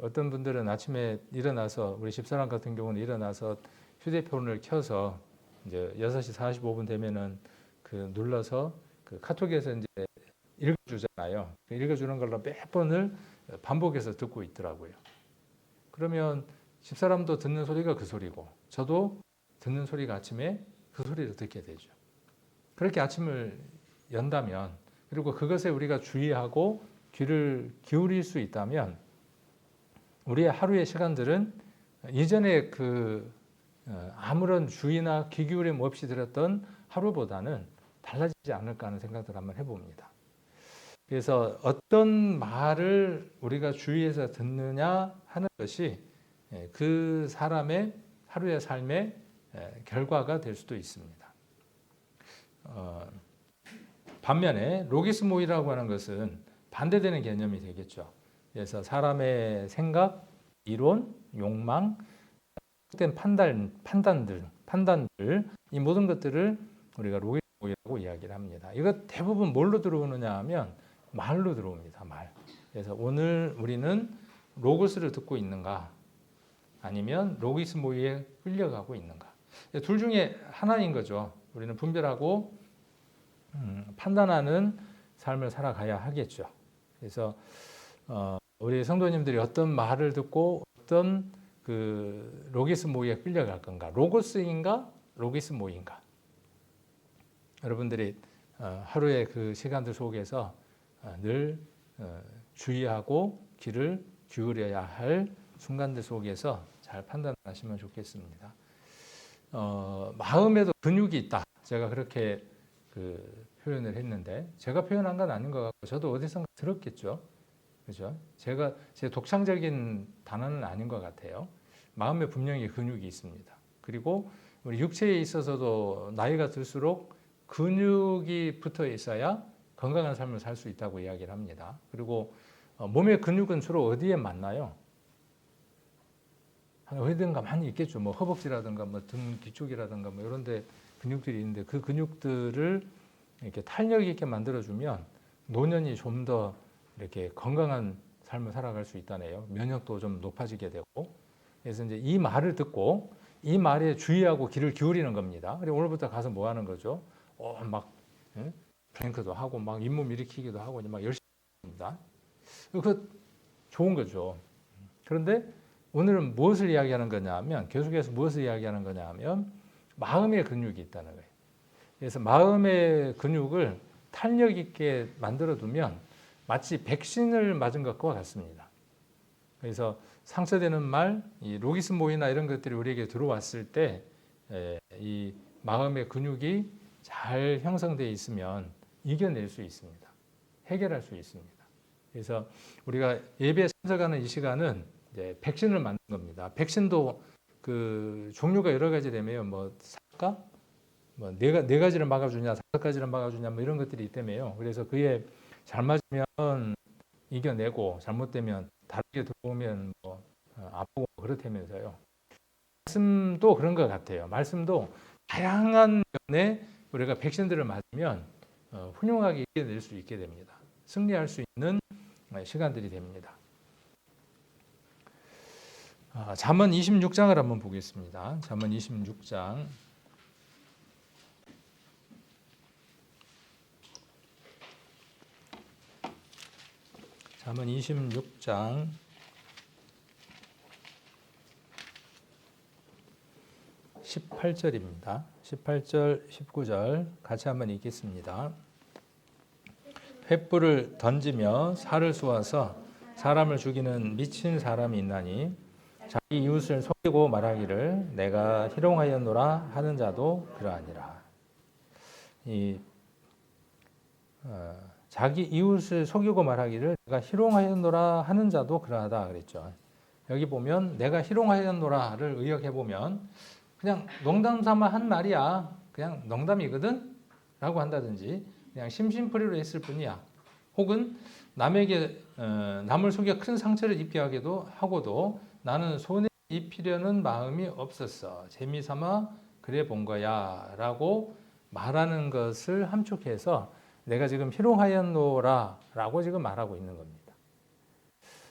어떤 분들은 아침에 일어나서, 우리 집사람 같은 경우는 일어나서 휴대폰을 켜서 이제 6시 45분 되면은 그 눌러서 그 카톡에서 이제 읽어주잖아요. 읽어주는 걸로 몇 번을 반복해서 듣고 있더라고요. 그러면 집사람도 듣는 소리가 그 소리고, 저도 듣는 소리가 아침에 그 소리를 듣게 되죠. 그렇게 아침을 연다면, 그리고 그것에 우리가 주의하고 귀를 기울일 수 있다면, 우리의 하루의 시간들은 이전에 그 아무런 주의나 귀 기울임 없이 들었던 하루보다는 달라지지 않을까 하는 생각을 한번 해봅니다. 그래서 어떤 말을 우리가 주의해서 듣느냐 하는 것이 그 사람의 하루의 삶의 결과가 될 수도 있습니다. 반면에 로기스모이라고 하는 것은 반대되는 개념이 되겠죠. 그래서 사람의 생각, 이론, 욕망, 된 판단들, 이 모든 것들을 우리가 로기스모이라고 이야기를 합니다. 이거 대부분 뭘로 들어오느냐 하면 말로 들어옵니다. 말. 그래서 오늘 우리는 로고스를 듣고 있는가, 아니면 로기스모이에 끌려가고 있는가. 둘 중에 하나인 거죠. 우리는 분별하고 판단하는 삶을 살아가야 하겠죠. 그래서 우리 성도님들이 어떤 말을 듣고 어떤 그 로기스모이에 끌려갈 건가? 로고스인가? 로기스모이인가? 여러분들이 하루의 그 시간들 속에서 늘 주의하고 귀를 기울여야 할 순간들 속에서 잘 판단하시면 좋겠습니다. 마음에도 근육이 있다. 제가 그렇게 그 표현을 했는데, 제가 표현한 건 아닌 것 같고, 저도 어디선가 들었겠죠. 그죠? 제 독창적인 단어는 아닌 것 같아요. 마음에 분명히 근육이 있습니다. 그리고 우리 육체에 있어서도 나이가 들수록 근육이 붙어 있어야 건강한 삶을 살 수 있다고 이야기를 합니다. 그리고 몸의 근육은 주로 어디에 많나요? 어디든가 많이 있겠죠. 뭐 허벅지라든가 뭐 등 뒤쪽이라든가 뭐 이런 데 근육들이 있는데, 그 근육들을 이렇게 탄력 있게 만들어주면 노년이 좀 더 이렇게 건강한 삶을 살아갈 수 있다네요. 면역도 좀 높아지게 되고. 그래서 이제 이 말을 듣고 이 말에 주의하고 귀를 기울이는 겁니다. 그리고 오늘부터 가서 뭐 하는 거죠? 막 플랭크도 하고 막 잇몸 일으키기도 하고 막 열심히 합니다. 그 좋은 거죠. 그런데 오늘은 무엇을 이야기하는 거냐 하면, 계속해서 무엇을 이야기하는 거냐 하면 마음의 근육이 있다는 거예요. 그래서 마음의 근육을 탄력 있게 만들어 두면 마치 백신을 맞은 것과 같습니다. 그래서 상처되는 말, 이 로기스모이나 이런 것들이 우리에게 들어왔을 때 이 마음의 근육이 잘 형성되어 있으면 이겨낼 수 있습니다. 해결할 수 있습니다. 그래서 우리가 예배에 참석하는 이 시간은 이제 백신을 만든 겁니다. 백신도 그 종류가 여러 가지 되면 뭐 사과, 뭐 네 가지를 막아주냐, 5가지를 막아주냐, 뭐 이런 것들이 있다며요. 그래서 그에 잘 맞으면 이겨내고 잘못되면 다르게 들어오면 뭐 아프고 그렇다면서요. 말씀도 그런 것 같아요. 말씀도 다양한 면에 우리가 백신들을 맞으면 훌륭하게 이겨낼 수 있게 됩니다. 승리할 수 있는 시간들이 됩니다. 잠언 26장을 한번 보겠습니다. 잠언 26장. 잠언 26장 18절입니다. 18절, 19절 같이 한번 읽겠습니다. 횃불을 던지며 살을 쏘아서 사람을 죽이는 미친 사람이 있나니, 자기 이웃을 속이고 말하기를 내가 희롱하였노라 하는 자도 그러하니라. 자기 이웃을 속이고 말하기를 내가 희롱하였노라 하는 자도 그러하다 그랬죠. 여기 보면 내가 희롱하였노라를 의역해 보면 그냥 농담 삼아 한 말이야, 그냥 농담이거든 라고 한다든지, 그냥 심심풀이로 했을 뿐이야. 혹은 남에게 남을 속여 큰 상처를 입게 하고도 나는 손해 입히려는 마음이 없었어. 재미삼아 그래 본 거야 라고 말하는 것을 함축해서 내가 지금 희롱하였노라 라고 지금 말하고 있는 겁니다.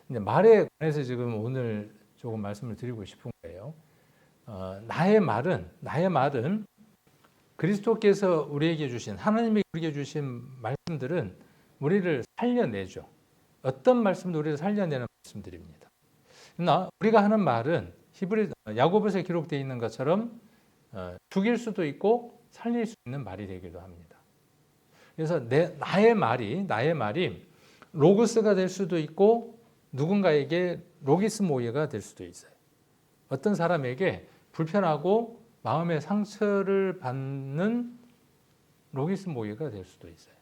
근데 말에 관해서 지금 오늘 조금 말씀을 드리고 싶은 거예요. 나의 말은 그리스도께서 우리에게 주신, 하나님이 우리에게 주신 말씀들은 우리를 살려내죠. 어떤 말씀도 우리를 살려내는 말씀들입니다. 그러나 우리가 하는 말은 야고보서에 기록되어 있는 것처럼 죽일 수도 있고 살릴 수 있는 말이 되기도 합니다. 그래서 나의 말이 로고스가 될 수도 있고 누군가에게 로기스모이가 될 수도 있어요. 어떤 사람에게 불편하고 마음의 상처를 받는 로기스모이가 될 수도 있어요.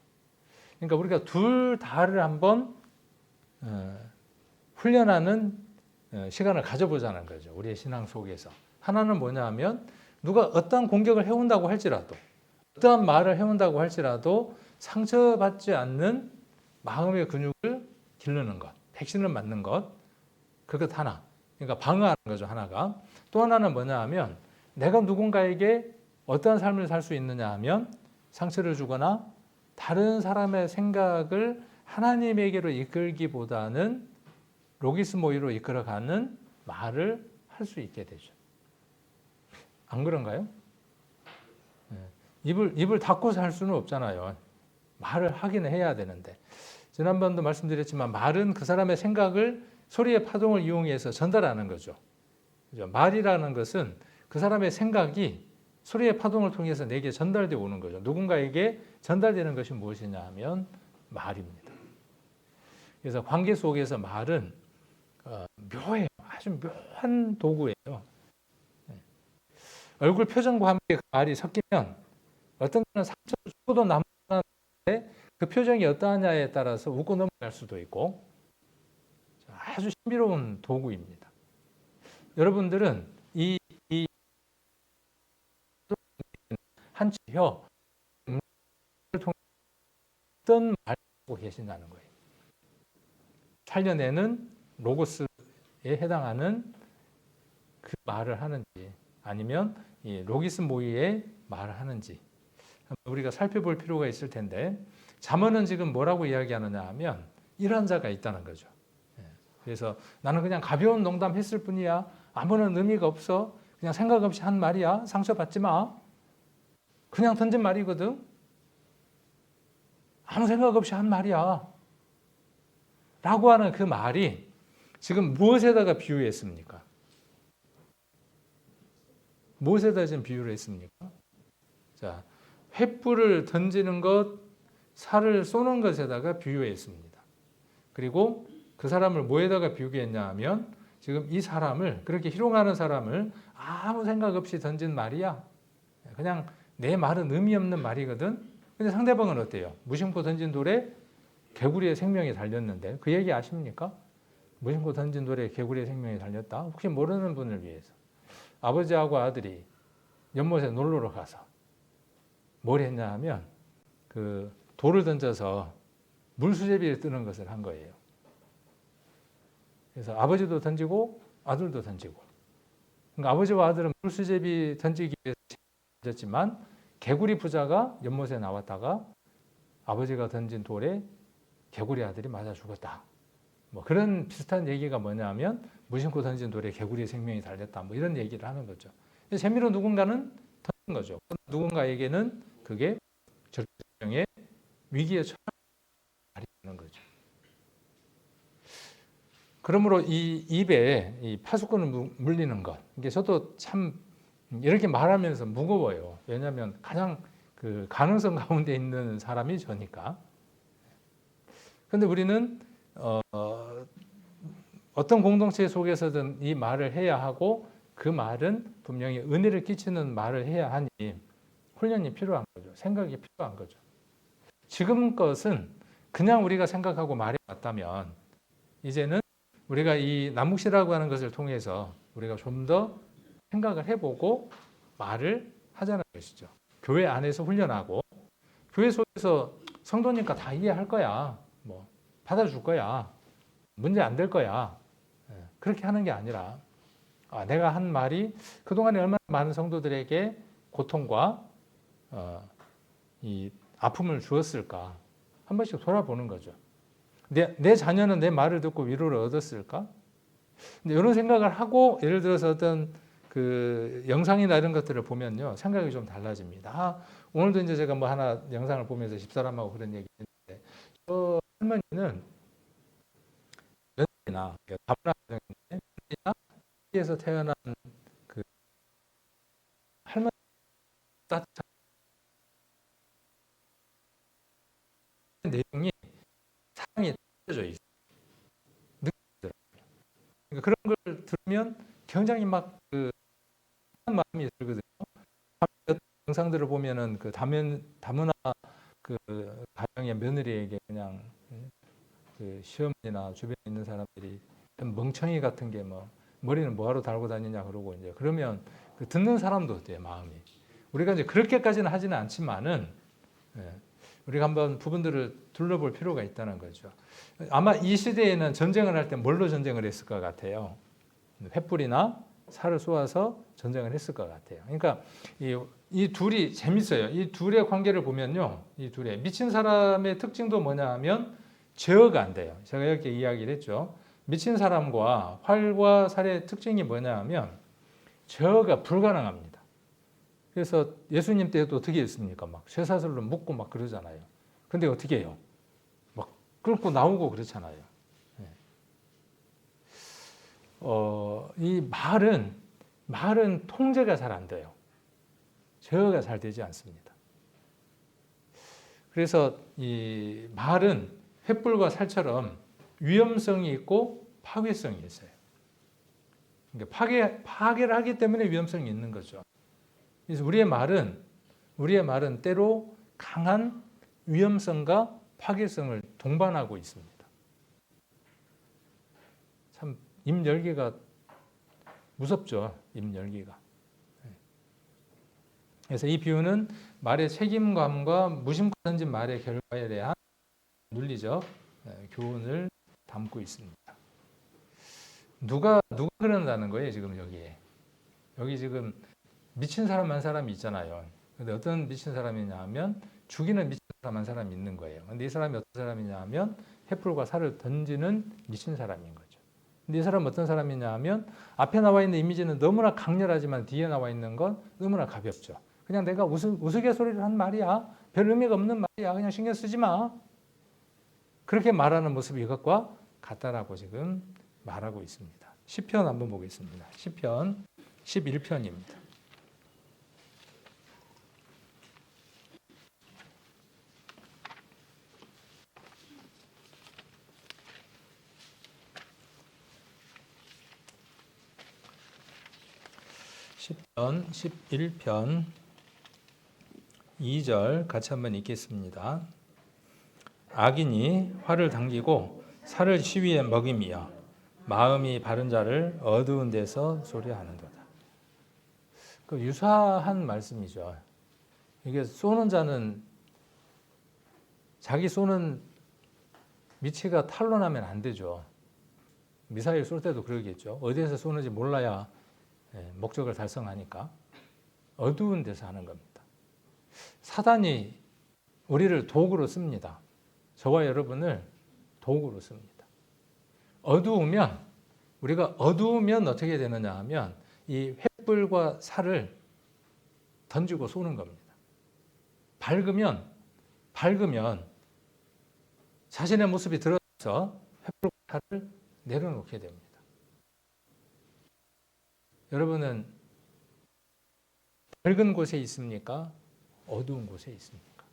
그러니까 우리가 둘 다를 한번 훈련하는 시간을 가져보자는 거죠. 우리의 신앙 속에서. 하나는 뭐냐 하면 누가 어떠한 공격을 해온다고 할지라도 어떠한 말을 해온다고 할지라도 상처받지 않는 마음의 근육을 기르는 것, 백신을 맞는 것, 그것 하나. 그러니까 방어하는 거죠, 하나가. 또 하나는 뭐냐 하면 내가 누군가에게 어떠한 삶을 살 수 있느냐 하면 상처를 주거나 다른 사람의 생각을 하나님에게로 이끌기보다는 로기스모이로 이끌어가는 말을 할 수 있게 되죠. 안 그런가요? 입을 닫고 살 수는 없잖아요. 말을 하긴 해야 되는데. 지난번도 말씀드렸지만 말은 그 사람의 생각을 소리의 파동을 이용해서 전달하는 거죠. 그죠? 말이라는 것은 그 사람의 생각이 소리의 파동을 통해서 내게 전달되어 오는 거죠. 누군가에게 전달되는 것이 무엇이냐 하면 말입니다. 그래서 관계 속에서 말은 묘해요. 아주 묘한 도구예요. 얼굴 표정과 함께 그 말이 섞이면 어떤 때는 상처를 주고도 남는데 그 표정이 어떠하냐에 따라서 웃고 넘어갈 수도 있고 아주 신비로운 도구입니다. 여러분들은 이 한치혀 통해 어떤 말을 하고 계신다는 거예요. 살려내는 로고스에 해당하는 그 말을 하는지 아니면 이 로기스 모이의 말을 하는지 우리가 살펴볼 필요가 있을 텐데 잠언은 지금 뭐라고 이야기하느냐 하면 이러한 자가 있다는 거죠. 그래서 나는 그냥 가벼운 농담 했을 뿐이야. 아무런 의미가 없어. 그냥 생각 없이 한 말이야. 상처받지 마. 그냥 던진 말이거든. 아무 생각 없이 한 말이야. 라고 하는 그 말이 지금 무엇에다가 비유했습니까? 무엇에다 지금 비유를 했습니까? 자, 횃불을 던지는 것, 살을 쏘는 것에다가 비유했습니다. 그리고 그 사람을 뭐에다가 비유했냐 하면 지금 이 사람을 그렇게 희롱하는 사람을 아무 생각 없이 던진 말이야. 그냥 내 말은 의미 없는 말이거든. 근데 상대방은 어때요? 무심코 던진 돌에 개구리의 생명이 달렸는데 그 얘기 아십니까? 무심코 던진 돌에 개구리의 생명이 달렸다. 혹시 모르는 분을 위해서 아버지하고 아들이 연못에 놀러 가서 뭘 했냐 하면 그 돌을 던져서 물수제비를 뜨는 것을 한 거예요. 그래서 아버지도 던지고 아들도 던지고. 그러니까 아버지와 아들은 물수제비 던지기 위해서 던졌지만 개구리 부자가 연못에 나왔다가 아버지가 던진 돌에 개구리 아들이 맞아 죽었다. 뭐 그런 비슷한 얘기가 뭐냐면 무심코 던진 돌에 개구리의 생명이 달렸다. 뭐 이런 얘기를 하는 거죠. 재미로 누군가는 던진 거죠. 누군가에게는 그게 절대적인 위기에 처한 말이 되는 거죠. 그러므로 이 입에 이 파수꾼을 물리는 것, 이게 저도 참 이렇게 말하면서 무거워요. 왜냐하면 가장 그 가능성 가운데 있는 사람이 저니까. 그런데 우리는 어떤 공동체 속에서든 이 말을 해야 하고 그 말은 분명히 은혜를 끼치는 말을 해야 하니 훈련이 필요한 거죠. 생각이 필요한 거죠. 지금 것은 그냥 우리가 생각하고 말해왔다면 이제는 우리가 이 남묵시라고 하는 것을 통해서 우리가 좀 더 생각을 해보고 말을 하자는 것이죠. 교회 안에서 훈련하고 교회 속에서 성도니까 다 이해할 거야. 뭐 받아줄 거야. 문제 안 될 거야. 그렇게 하는 게 아니라 내가 한 말이 그동안에 얼마나 많은 성도들에게 고통과 이 아픔을 주었을까 한 번씩 돌아보는 거죠. 내 자녀는 내 말을 듣고 위로를 얻었을까? 근데 이런 생각을 하고 예를 들어서 어떤 그 영상이나 이런 것들을 보면요 생각이 좀 달라집니다. 오늘도 이제 제가 뭐 하나 영상을 보면서 집사람하고 그런 얘기했는데 저 할머니는 며느리나 다문화 가정인데 에서 태어난 그 할머니 따뜻한 내용이 사랑이 느껴져 있어요. 그러니까 그런 걸 들으면 굉장히 막그 마음이 들거든요. 영상들을 보면은 그 다문화 그 가정의 며느리에게 그냥 그 시어머니나 주변에 있는 사람들이 멍청이 같은 게 뭐 머리는 뭐하러 달고 다니냐 그러고 이제 그러면 그 듣는 사람도 어때요 마음이. 우리가 이제 그렇게까지는 하지는 않지만은 우리가 한번 부분들을 둘러볼 필요가 있다는 거죠. 아마 이 시대에는 전쟁을 할 때 뭘로 전쟁을 했을 것 같아요? 횃불이나 살을 쏘아서 전쟁을 했을 것 같아요. 그러니까 이 둘이 재밌어요. 이 둘의 관계를 보면요. 이 둘의 미친 사람의 특징도 뭐냐 하면 제어가 안 돼요. 제가 이렇게 이야기를 했죠. 미친 사람과 활과 살의 특징이 뭐냐 하면 제어가 불가능합니다. 그래서 예수님 때도 어떻게 했습니까? 막 쇠사슬로 묶고 막 그러잖아요. 근데 어떻게 해요? 막 끌고 나오고 그렇잖아요. 이 말은 통제가 잘 안 돼요. 제어가 잘 되지 않습니다. 그래서 이 말은 횃불과 살처럼 위험성이 있고 파괴성이 있어요. 그러니까 파괴를 하기 때문에 위험성이 있는 거죠. 그래서 우리의 말은 때로 강한 위험성과 파괴성을 동반하고 있습니다. 참 입 열기가 무섭죠. 입 열기가. 그래서 이 비유는 말의 책임감과 무심코 던진 말의 결과에 대한 논리적 교훈을 담고 있습니다. 누가 그런다는 거예요, 지금 여기에. 여기 지금 미친 사람 한 사람이 있잖아요. 근데 어떤 미친 사람이냐 하면 죽이는 미친 사람 한 사람이 있는 거예요. 근데 이 사람이 어떤 사람이냐 하면 횃불과 살을 던지는 미친 사람인 거죠. 근데 이 사람은 어떤 사람이냐 하면 앞에 나와 있는 이미지는 너무나 강렬하지만 뒤에 나와 있는 건 너무나 가볍죠. 그냥 내가 우스갯소리를 한 말이야. 별 의미가 없는 말이야. 그냥 신경 쓰지 마. 그렇게 말하는 모습이 이것과 같다라고 지금 말하고 있습니다. 시편 한번 보겠습니다. 시편 11편입니다. 시편 11편 2절 같이 한번 읽겠습니다. 악인이 활을 당기고 살을 시위에 먹임이여 마음이 바른 자를 어두운 데서 소리하는도다. 그 유사한 말씀이죠. 이게 쏘는 자는 자기 쏘는 위치가 탄로나면 안 되죠. 미사일 쏠 때도 그러겠죠. 어디에서 쏘는지 몰라야 목적을 달성하니까 어두운 데서 하는 겁니다. 사단이 우리를 도구로 씁니다. 저와 여러분을 도구로 씁니다. 우리가 어두우면 어떻게 되느냐 하면 이 횃불과 살을 던지고 쏘는 겁니다. 밝으면 자신의 모습이 드러나서 횃불과 살을 내려놓게 됩니다. 여러분은 밝은 곳에 있습니까? 어두운 곳에 있습니까?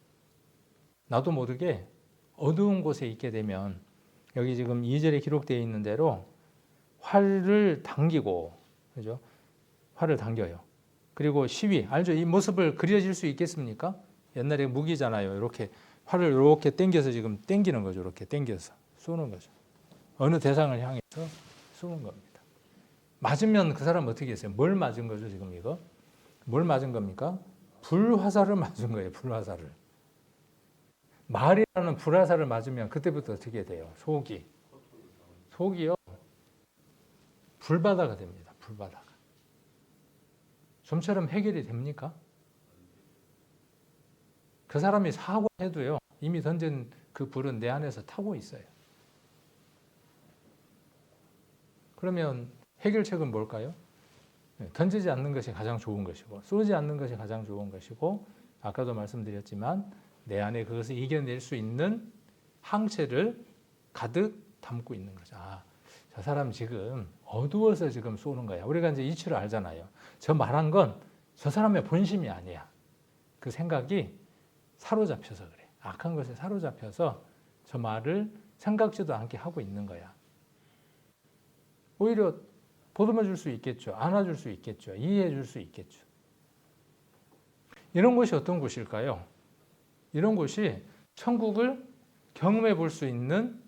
나도 모르게 어두운 곳에 있게 되면 여기 지금 2절에 기록되어 있는 대로 활을 당기고, 그죠? 활을 당겨요. 그리고 시위, 알죠? 이 모습을 그려질 수 있겠습니까? 옛날에 무기잖아요. 이렇게 활을 이렇게 당겨서 지금 당기는 거죠. 이렇게 당겨서 쏘는 거죠. 어느 대상을 향해서 쏘는 겁니다. 맞으면 그 사람 어떻게 했어요? 뭘 맞은 거죠, 지금 이거? 뭘 맞은 겁니까? 불화살을 맞은 거예요, 불화살을. 말이라는 불화살을 맞으면 그때부터 어떻게 돼요? 속이요. 불바다가 됩니다. 불바다가. 좀처럼 해결이 됩니까? 그 사람이 사과해도요. 이미 던진 그 불은 내 안에서 타고 있어요. 그러면 해결책은 뭘까요? 던지지 않는 것이 가장 좋은 것이고 쏘지 않는 것이 가장 좋은 것이고 아까도 말씀드렸지만 내 안에 그것을 이겨낼 수 있는 항체를 가득 담고 있는 거죠. 저 사람 지금 어두워서 지금 쏘는 거야. 우리가 이제 이치를 알잖아요. 저 말한 건 저 사람의 본심이 아니야. 그 생각이 사로잡혀서 그래. 악한 것에 사로잡혀서 저 말을 생각지도 않게 하고 있는 거야. 오히려 보듬어 줄 수 있겠죠. 안아줄 수 있겠죠. 이해해 줄 수 있겠죠. 이런 곳이 어떤 곳일까요? 이런 곳이 천국을 경험해 볼 수 있는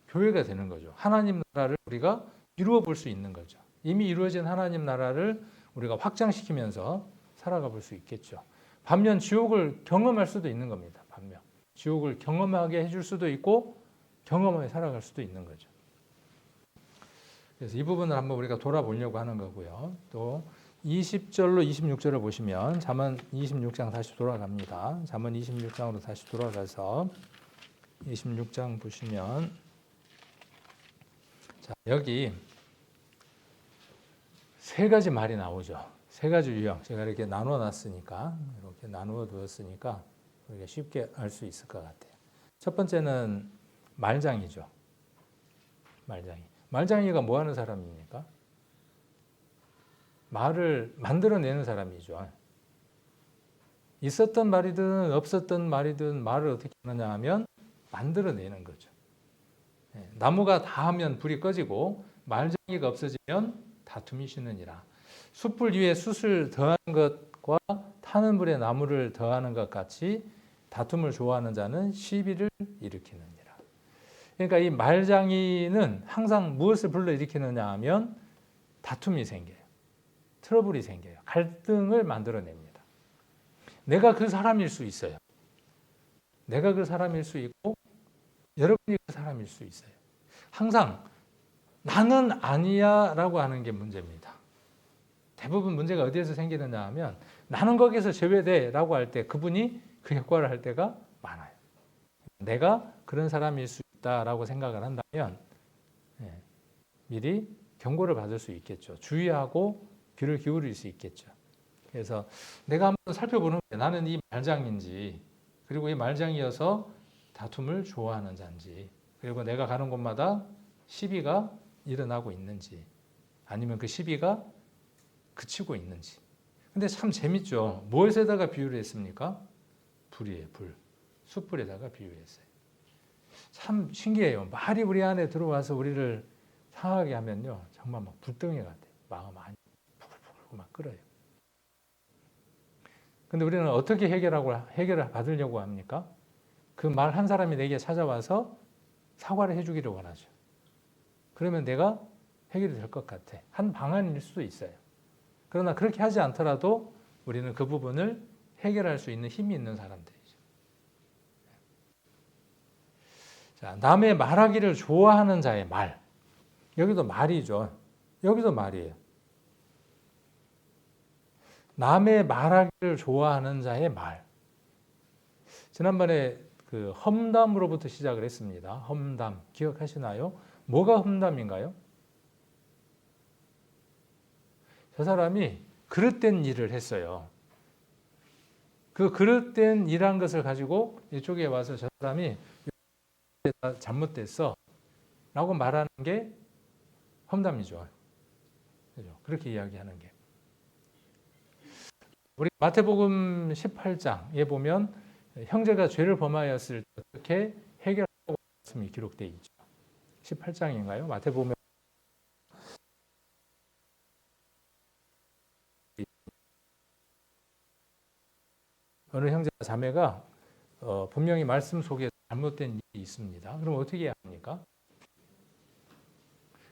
교회가 되는 거죠. 하나님 나라를 우리가 이루어 볼 수 있는 거죠. 이미 이루어진 하나님 나라를 우리가 확장시키면서 살아가 볼 수 있겠죠. 반면 지옥을 경험할 수도 있는 겁니다. 반면 지옥을 경험하게 해줄 수도 있고 경험하게 살아갈 수도 있는 거죠. 그래서 이 부분을 한번 우리가 돌아보려고 하는 거고요. 또 20절로 26절을 보시면 잠언 26장 다시 돌아갑니다. 잠언 26장으로 다시 돌아가서 26장 보시면 자, 여기 세 가지 말이 나오죠. 세 가지 유형. 제가 이렇게 나누어 놨으니까 이렇게 나누어 두었으니까 우리가 쉽게 알 수 있을 것 같아요. 첫 번째는 말장이죠. 말장이가 뭐 하는 사람입니까? 말을 만들어내는 사람이죠. 있었던 말이든 없었던 말이든 말을 어떻게 하느냐 하면 만들어내는 거죠. 나무가 다 하면 불이 꺼지고 말장이가 없어지면 다툼이 쉬느니라. 숯불 위에 숯을 더하는 것과 타는 불에 나무를 더하는 것 같이 다툼을 좋아하는 자는 시비를 일으키느니라. 그러니까 이 말장이는 항상 무엇을 불러일으키느냐 하면 다툼이 생겨요. 트러블이 생겨요. 갈등을 만들어냅니다. 내가 그 사람일 수 있어요. 내가 그 사람일 수 있고 여러분이 그 사람일 수 있어요. 항상 나는 아니야 라고 하는 게 문제입니다. 대부분 문제가 어디에서 생기느냐 하면 나는 거기서 제외돼 라고 할 때 그분이 그 역할을 할 때가 많아요. 내가 그런 사람일 수 있다라고 생각을 한다면 미리 경고를 받을 수 있겠죠. 주의하고 귀를 기울일 수 있겠죠. 그래서 내가 한번 살펴보는 거예요. 나는 이 말장인지 그리고 이 말장이어서 다툼을 좋아하는 자인지 그리고 내가 가는 곳마다 시비가 일어나고 있는지 아니면 그 시비가 그치고 있는지. 근데 참 재밌죠. 무엇에다가 비유를 했습니까? 불이에요. 불. 숯불에다가 비유했어요. 참 신기해요. 말이 우리 안에 들어와서 우리를 상하게 하면요. 정말 막 불덩이 같아요. 마음 안이 푸글푸글 막 끓어요. 근데 우리는 어떻게 해결을 받으려고 합니까? 그 말 한 사람이 내게 찾아와서 사과를 해주기를 원하죠. 그러면 내가 해결이 될 것 같아. 한 방안일 수도 있어요. 그러나 그렇게 하지 않더라도 우리는 그 부분을 해결할 수 있는 힘이 있는 사람들이죠. 자, 남의 말하기를 좋아하는 자의 말. 여기도 말이죠. 여기도 말이에요. 남의 말하기를 좋아하는 자의 말. 지난번에 그 험담으로부터 시작을 했습니다. 험담. 기억하시나요? 뭐가 험담인가요? 저 사람이 그릇된 일을 했어요. 그 그릇된 일한 것을 가지고 이쪽에 와서 저 사람이 잘못됐어 라고 말하는 게 험담이죠. 그죠? 그렇게 이야기하는 게. 우리 마태복음 18장에 보면 형제가 죄를 범하였을 때 어떻게 해결하고 말씀이 기록되어 있죠. 18장인가요? 마태복음 어느 형제와 자매가 분명히 말씀 속에 잘못된 일이 있습니다. 그럼 어떻게 해야 합니까?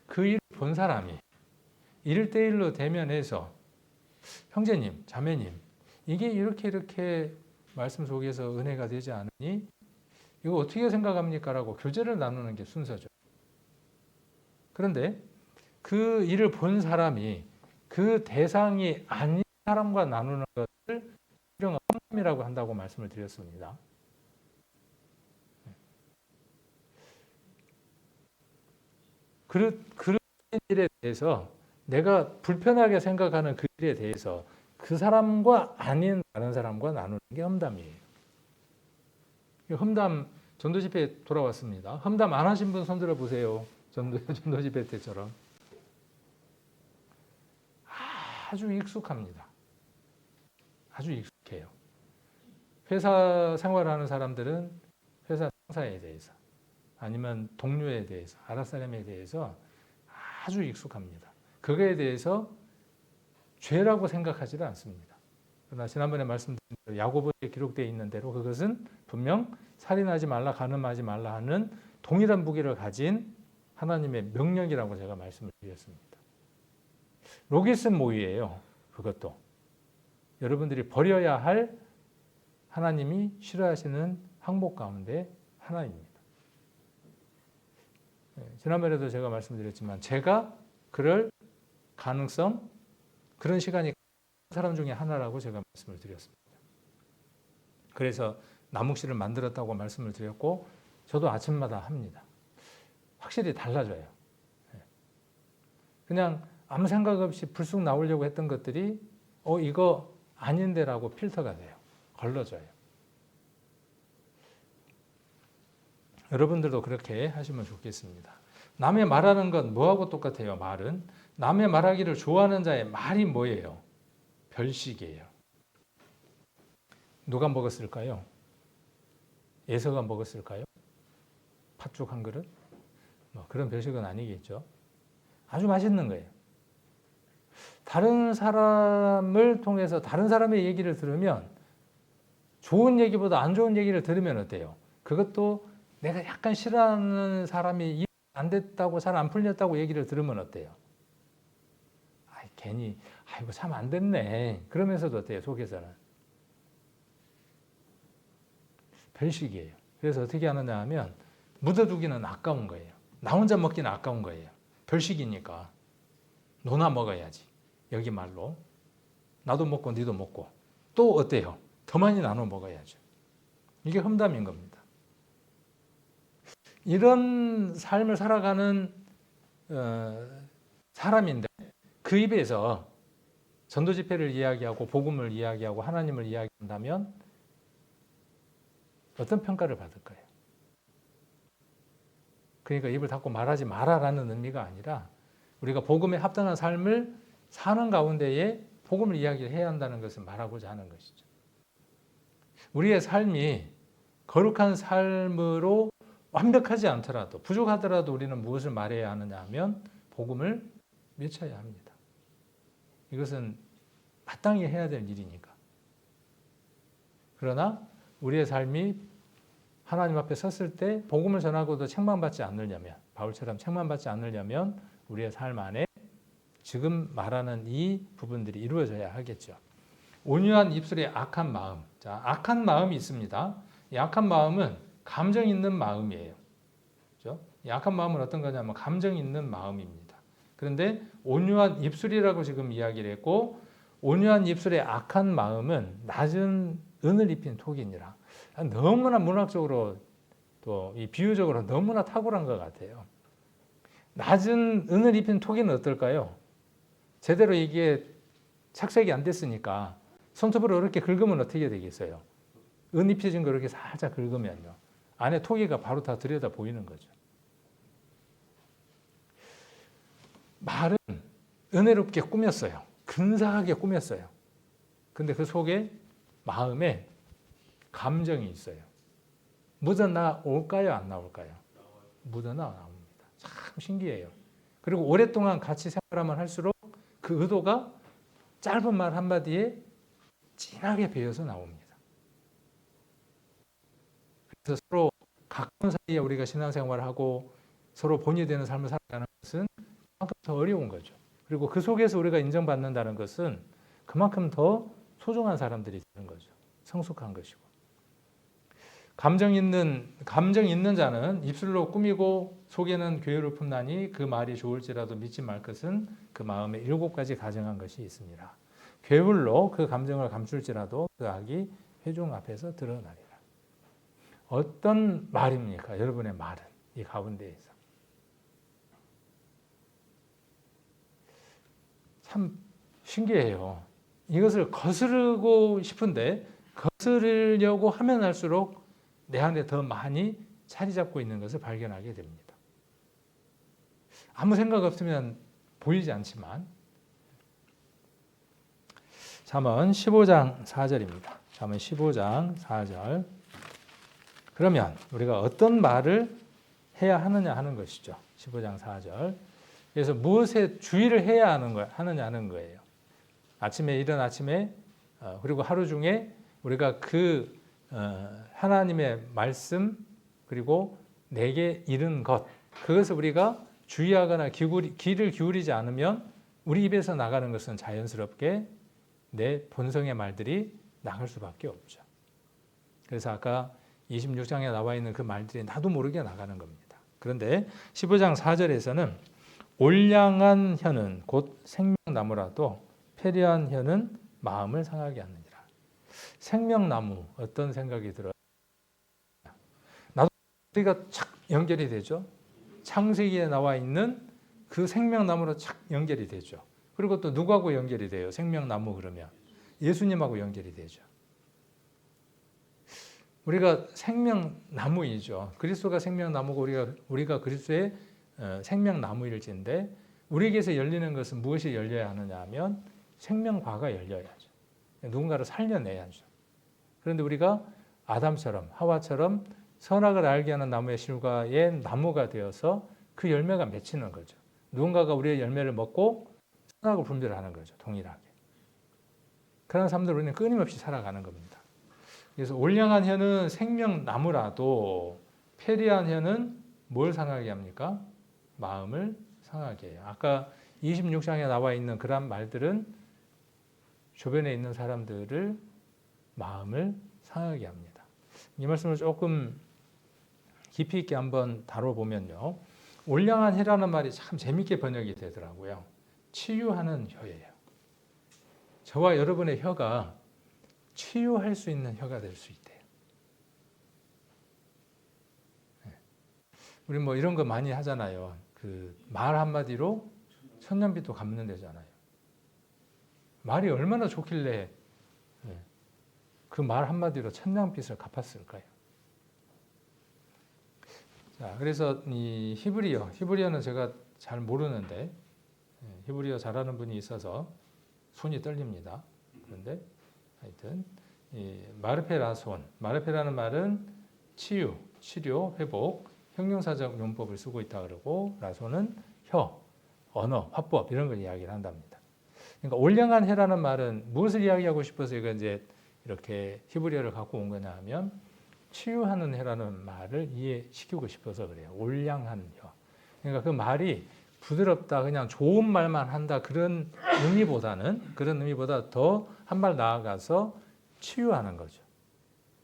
그 일을 본 사람이 1대1로 대면해서 형제님, 자매님, 이게 이렇게 말씀 속에서 은혜가 되지 않으니 이거 어떻게 생각합니까? 라고 교제를 나누는 게 순서죠. 그런데 그 일을 본 사람이 그 대상이 아닌 사람과 나누는 것을 일명 험담이라고 한다고 말씀을 드렸습니다. 그런 일에 대해서 내가 불편하게 생각하는 그 일에 대해서 그 사람과 아닌 다른 사람과 나누는 게 험담이에요. 험담 전도 집회에 돌아왔습니다. 험담 안 하신 분 손 들어 보세요. 전도 집회 때처럼. 아주 익숙합니다. 아주 익숙해요. 회사 생활하는 사람들은 회사 상사에 대해서 아니면 동료에 대해서 아랫사람에 대해서 아주 익숙합니다. 그거에 대해서 죄라고 생각하지는 않습니다. 그러나 지난번에 말씀드린 대로 야고보에 기록되어 있는 대로 그것은 분명 살인하지 말라, 간음하지 말라 하는 동일한 무게를 가진 하나님의 명령이라고 제가 말씀을 드렸습니다. 로기스 모의예요. 그것도 여러분들이 버려야 할 하나님이 싫어하시는 항목 가운데 하나입니다. 지난번에도 제가 말씀드렸지만 제가 그럴 가능성, 그런 시간이 사람 중에 하나라고 제가 말씀을 드렸습니다. 그래서 나묵실을 만들었다고 말씀을 드렸고 저도 아침마다 합니다. 확실히 달라져요. 그냥 아무 생각 없이 불쑥 나오려고 했던 것들이 이거 아닌데라고 필터가 돼요. 걸러져요. 여러분들도 그렇게 하시면 좋겠습니다. 남의 말하는 건 뭐하고 똑같아요? 말은 남의 말하기를 좋아하는 자의 말이 뭐예요? 별식이에요. 누가 먹었을까요? 에서가 먹었을까요? 팥죽 한 그릇? 그런 별식은 아니겠죠. 아주 맛있는 거예요. 다른 사람을 통해서 다른 사람의 얘기를 들으면 좋은 얘기보다 안 좋은 얘기를 들으면 어때요? 그것도 내가 약간 싫어하는 사람이 일 안 됐다고 잘 안 풀렸다고 얘기를 들으면 어때요? 괜히 이거 참 안 됐네. 그러면서도 어때요? 속에서는. 별식이에요. 그래서 어떻게 하느냐 하면 묻어두기는 아까운 거예요. 나 혼자 먹기는 아까운 거예요. 별식이니까. 너나 먹어야지. 여기 말로. 나도 먹고 니도 먹고. 또 어때요? 더 많이 나눠 먹어야죠. 이게 험담인 겁니다. 이런 삶을 살아가는 사람인데 그 입에서 전도 집회를 이야기하고 복음을 이야기하고 하나님을 이야기한다면 어떤 평가를 받을까요? 그러니까 입을 닫고 말하지 마라라는 의미가 아니라 우리가 복음에 합당한 삶을 사는 가운데에 복음을 이야기해야 한다는 것을 말하고자 하는 것이죠. 우리의 삶이 거룩한 삶으로 완벽하지 않더라도 부족하더라도 우리는 무엇을 말해야 하느냐 하면 복음을 외쳐야 합니다. 이것은 마땅히 해야 될 일이니까. 그러나 우리의 삶이 하나님 앞에 섰을 때 복음을 전하고도 책망받지 않으려면 바울처럼 책망받지 않으려면 우리의 삶 안에 지금 말하는 이 부분들이 이루어져야 하겠죠. 온유한 입술의 악한 마음. 자, 악한 마음이 있습니다. 이 악한 마음은 감정 있는 마음이에요. 그렇죠? 이 악한 마음은 어떤 거냐면 감정 있는 마음입니다. 그런데 온유한 입술이라고 지금 이야기를 했고 온유한 입술의 악한 마음은 낮은 은을 입힌 톡이니라. 너무나 문학적으로 또 이 비유적으로 너무나 탁월한 것 같아요. 낮은 은을 입힌 톡이는 어떨까요? 제대로 이게 착색이 안 됐으니까 손톱으로 이렇게 긁으면 어떻게 되겠어요? 은 입혀진 거 이렇게 살짝 긁으면요. 안에 토기가 바로 다 들여다 보이는 거죠. 말은 은혜롭게 꾸몄어요. 근사하게 꾸몄어요. 근데 그 속에 마음에 감정이 있어요. 묻어나올까요? 안 나올까요? 묻어나옵니다. 참 신기해요. 그리고 오랫동안 같이 생활하면 할수록 그 의도가 짧은 말 한마디에 진하게 배어서 나옵니다. 그래서 서로 가까운 사이에 우리가 신앙생활을 하고 서로 본이 되는 삶을 살아가는 것은 그만큼 더 어려운 거죠. 그리고 그 속에서 우리가 인정받는다는 것은 그만큼 더 소중한 사람들이 되는 거죠. 성숙한 것이고. 감정 있는 자는 입술로 꾸미고 속에는 괴유를 품나니 그 말이 좋을지라도 믿지 말 것은 그 마음에 7가지 가정한 것이 있습니다. 괴울로 그 감정을 감출지라도 그 악이 회중 앞에서 드러나리라. 어떤 말입니까? 여러분의 말은 이 가운데에서 참 신기해요. 이것을 거스르고 싶은데 거스르려고 하면 할수록 내 안에 더 많이 자리 잡고 있는 것을 발견하게 됩니다. 아무 생각 없으면 보이지 않지만 잠언 15장 4절입니다. 잠언 15장 4절. 그러면 우리가 어떤 말을 해야 하느냐 하는 것이죠. 15장 4절. 그래서 무엇에 주의를 해야 하느냐 하는 거예요. 이른 아침에 그리고 하루 중에 우리가 그 하나님의 말씀 그리고 내게 이른 것 그것을 우리가 주의하거나 귀를 기울이지 않으면 우리 입에서 나가는 것은 자연스럽게 내 본성의 말들이 나갈 수밖에 없죠. 그래서 아까 26장에 나와 있는 그 말들이 나도 모르게 나가는 겁니다. 그런데 15장 4절에서는 올량한 혀는 곧 생명나무라도 패리한 혀는 마음을 상하게 하느니라. 생명나무 어떤 생각이 들어요? 나도 우리가 착 연결이 되죠. 창세기에 나와 있는 그 생명나무로 착 연결이 되죠. 그리고 또 누구하고 연결이 돼요? 생명나무 그러면 예수님하고 연결이 되죠. 우리가 생명나무이죠. 그리스도가 생명나무고 우리가 그리스도의 생명나무일진데 우리에게서 열리는 것은 무엇이 열려야 하느냐 하면 생명과가 열려야죠. 누군가를 살려내야죠. 그런데 우리가 아담처럼 하와처럼 선악을 알게 하는 나무의 실과의 나무가 되어서 그 열매가 맺히는 거죠. 누군가가 우리의 열매를 먹고 선악을 분별하는 거죠. 동일하게. 그런 사람들 우리는 끊임없이 살아가는 겁니다. 그래서 올량한 혀는 생명나무라도 패리한 혀는 뭘 상하게 합니까? 마음을 상하게 해요. 아까 26장에 나와 있는 그런 말들은 주변에 있는 사람들을 마음을 상하게 합니다. 이 말씀을 조금 깊이 있게 한번 다뤄보면요. 올량한 혀라는 말이 참 재밌게 번역이 되더라고요. 치유하는 혀예요. 저와 여러분의 혀가 치유할 수 있는 혀가 될 수 있대요. 우리 뭐 이런 거 많이 하잖아요. 그 말 한마디로 천년빚도 갚는 데잖아요. 말이 얼마나 좋길래 그 말 한마디로 천냥빚을 갚았을까요? 자, 그래서 이 히브리어는 제가 잘 모르는데 히브리어 잘하는 분이 있어서 손이 떨립니다. 그런데 하여튼 이 마르페라는 말은 치유, 치료, 회복, 형용사적 용법을 쓰고 있다 그러고 라손은 혀, 언어, 화법 이런 걸 이야기를 한답니다. 그러니까 올량한 혀라는 말은 무엇을 이야기하고 싶어서 이거 이제 이렇게 히브리어를 갖고 온 거냐 하면 치유하는 혀라는 말을 이해시키고 싶어서 그래요. 올량한 혀. 그러니까 그 말이 부드럽다, 그냥 좋은 말만 한다 그런 의미보다 더 한 발 나아가서 치유하는 거죠.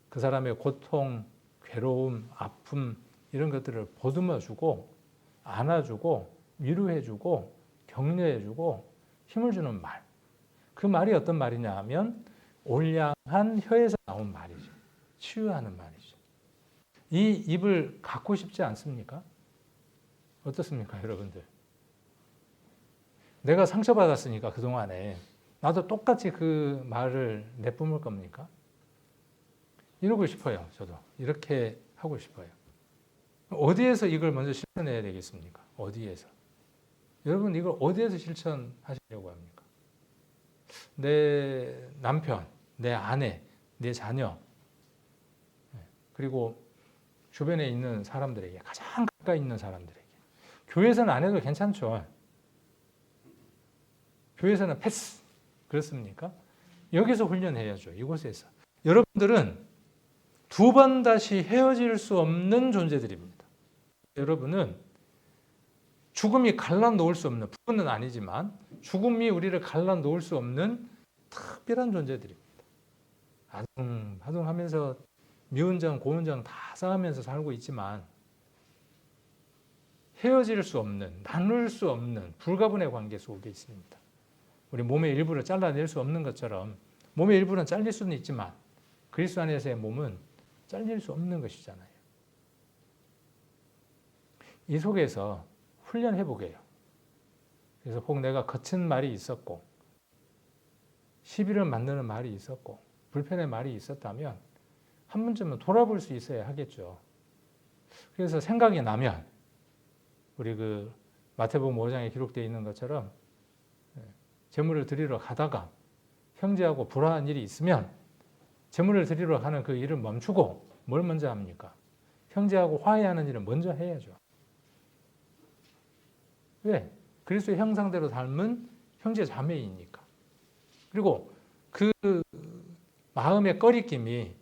그 사람의 고통, 괴로움, 아픔 이런 것들을 보듬어주고 안아주고 위로해주고 격려해주고 힘을 주는 말. 그 말이 어떤 말이냐 하면 올량한 혀에서 나온 말이죠. 치유하는 말이죠. 이 입을 갖고 싶지 않습니까? 어떻습니까, 여러분들? 내가 상처받았으니까 그동안에 나도 똑같이 그 말을 내뿜을 겁니까? 이러고 싶어요, 저도. 이렇게 하고 싶어요. 어디에서 이걸 먼저 실천해야 되겠습니까? 어디에서? 여러분 이걸 어디에서 실천하시려고 합니까? 내 남편, 내 아내, 내 자녀 그리고 주변에 있는 사람들에게 가장 가까이 있는 사람들에게 교회에서는 안 해도 괜찮죠. 교회에서는 패스 그렇습니까? 여기서 훈련해야죠. 이곳에서. 여러분들은 두 번 다시 헤어질 수 없는 존재들입니다. 여러분은 죽음이 갈라놓을 수 없는, 부부는 아니지만 죽음이 우리를 갈라놓을 수 없는 특별한 존재들입니다. 아둥바둥하면서 미운정, 고운정 다 쌓으면서 살고 있지만 헤어질 수 없는, 나눌 수 없는 불가분의 관계 속에 있습니다. 우리 몸의 일부를 잘라낼 수 없는 것처럼 몸의 일부는 잘릴 수는 있지만 그리스도 안에서의 몸은 잘릴 수 없는 것이잖아요. 이 속에서 훈련해 보게요. 그래서 혹 내가 거친 말이 있었고 시비를 만드는 말이 있었고 불편의 말이 있었다면 한 번쯤은 돌아볼 수 있어야 하겠죠. 그래서 생각이 나면 우리 그 마태복음 5장에 기록되어 있는 것처럼 제물을 드리러 가다가 형제하고 불화한 일이 있으면 제물을 드리러 가는 그 일을 멈추고 뭘 먼저 합니까? 형제하고 화해하는 일을 먼저 해야죠. 왜? 그리스도의 형상대로 닮은 형제 자매이니까. 그리고 그 마음의 꺼리낌이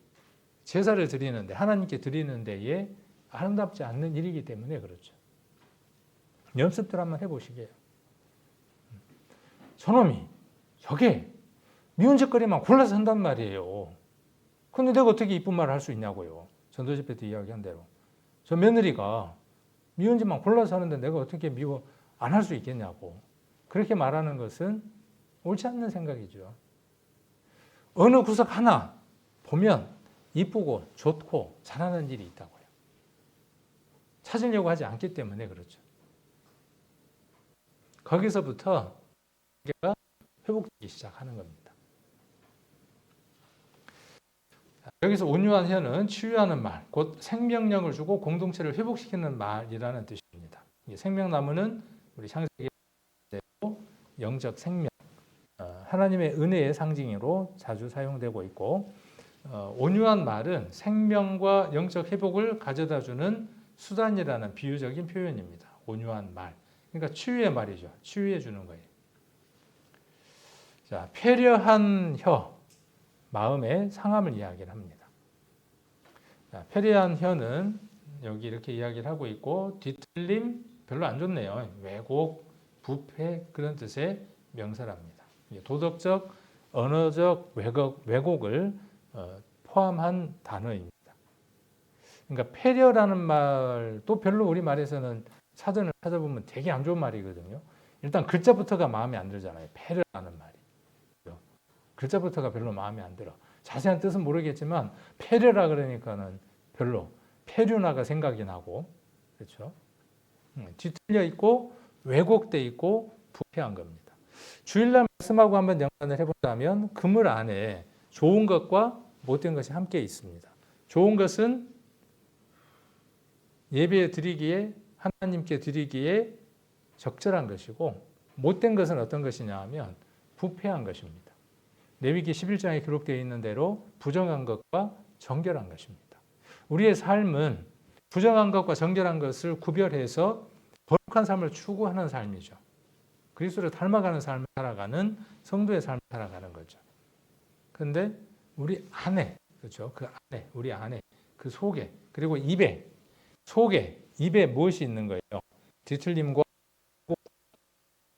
제사를 드리는데 하나님께 드리는 데에 아름답지 않는 일이기 때문에 그렇죠. 연습들 한번 해보시게요. 저놈이 저게 미운 짓거리만 골라서 한단 말이에요. 근데 내가 어떻게 이쁜 말을 할 수 있냐고요. 전도 집회 때 이야기한 대로. 저 며느리가 미운 짓만 골라서 하는데 내가 어떻게 미워 안 할 수 있겠냐고. 그렇게 말하는 것은 옳지 않는 생각이죠. 어느 구석 하나 보면 이쁘고 좋고 잘하는 일이 있다고요. 찾으려고 하지 않기 때문에 그렇죠. 거기서부터 관계가 회복되기 시작하는 겁니다. 여기서 온유한 혀는 치유하는 말, 곧 생명력을 주고 공동체를 회복시키는 말이라는 뜻입니다. 생명나무는 우리 창세기에 영적 생명, 하나님의 은혜의 상징으로 자주 사용되고 있고 온유한 말은 생명과 영적 회복을 가져다주는 수단이라는 비유적인 표현입니다. 온유한 말. 그러니까 치유의 말이죠. 치유해 주는 거예요. 자, 패려한 혀, 마음의 상함을 이야기를 합니다. 자, 패려한 혀는 여기 이렇게 이야기를 하고 있고 뒤틀림 별로 안 좋네요. 왜곡, 부패 그런 뜻의 명사랍니다. 도덕적, 언어적 왜곡을 포함한 단어입니다. 그러니까 패려라는 말도 별로 우리 말에서는 사전을 찾아보면 되게 안 좋은 말이거든요. 일단 글자부터가 마음에 안 들잖아요. 패려라는 말이. 글자부터가 별로 마음에 안 들어. 자세한 뜻은 모르겠지만 패려라 그러니까는 별로 패류나가 생각이 나고 그렇죠. 뒤틀려 있고 왜곡돼 있고 부패한 겁니다. 주일날 말씀하고 한번 연관을 해본다면 그물 안에 좋은 것과 못된 것이 함께 있습니다. 좋은 것은 예배 드리기에 하나님께 드리기에 적절한 것이고 못된 것은 어떤 것이냐 하면 부패한 것입니다. 레위기 11장에 기록되어 있는 대로 부정한 것과 정결한 것입니다. 우리의 삶은 부정한 것과 정결한 것을 구별해서 거룩한 삶을 추구하는 삶이죠. 그리스도를 닮아가는 삶을 살아가는 성도의 삶을 살아가는 거죠. 그런데 우리 안에 그렇죠. 그 안에 우리 안에 그 속에 그리고 입에 속에 입에 무엇이 있는 거예요? 뒤틀림과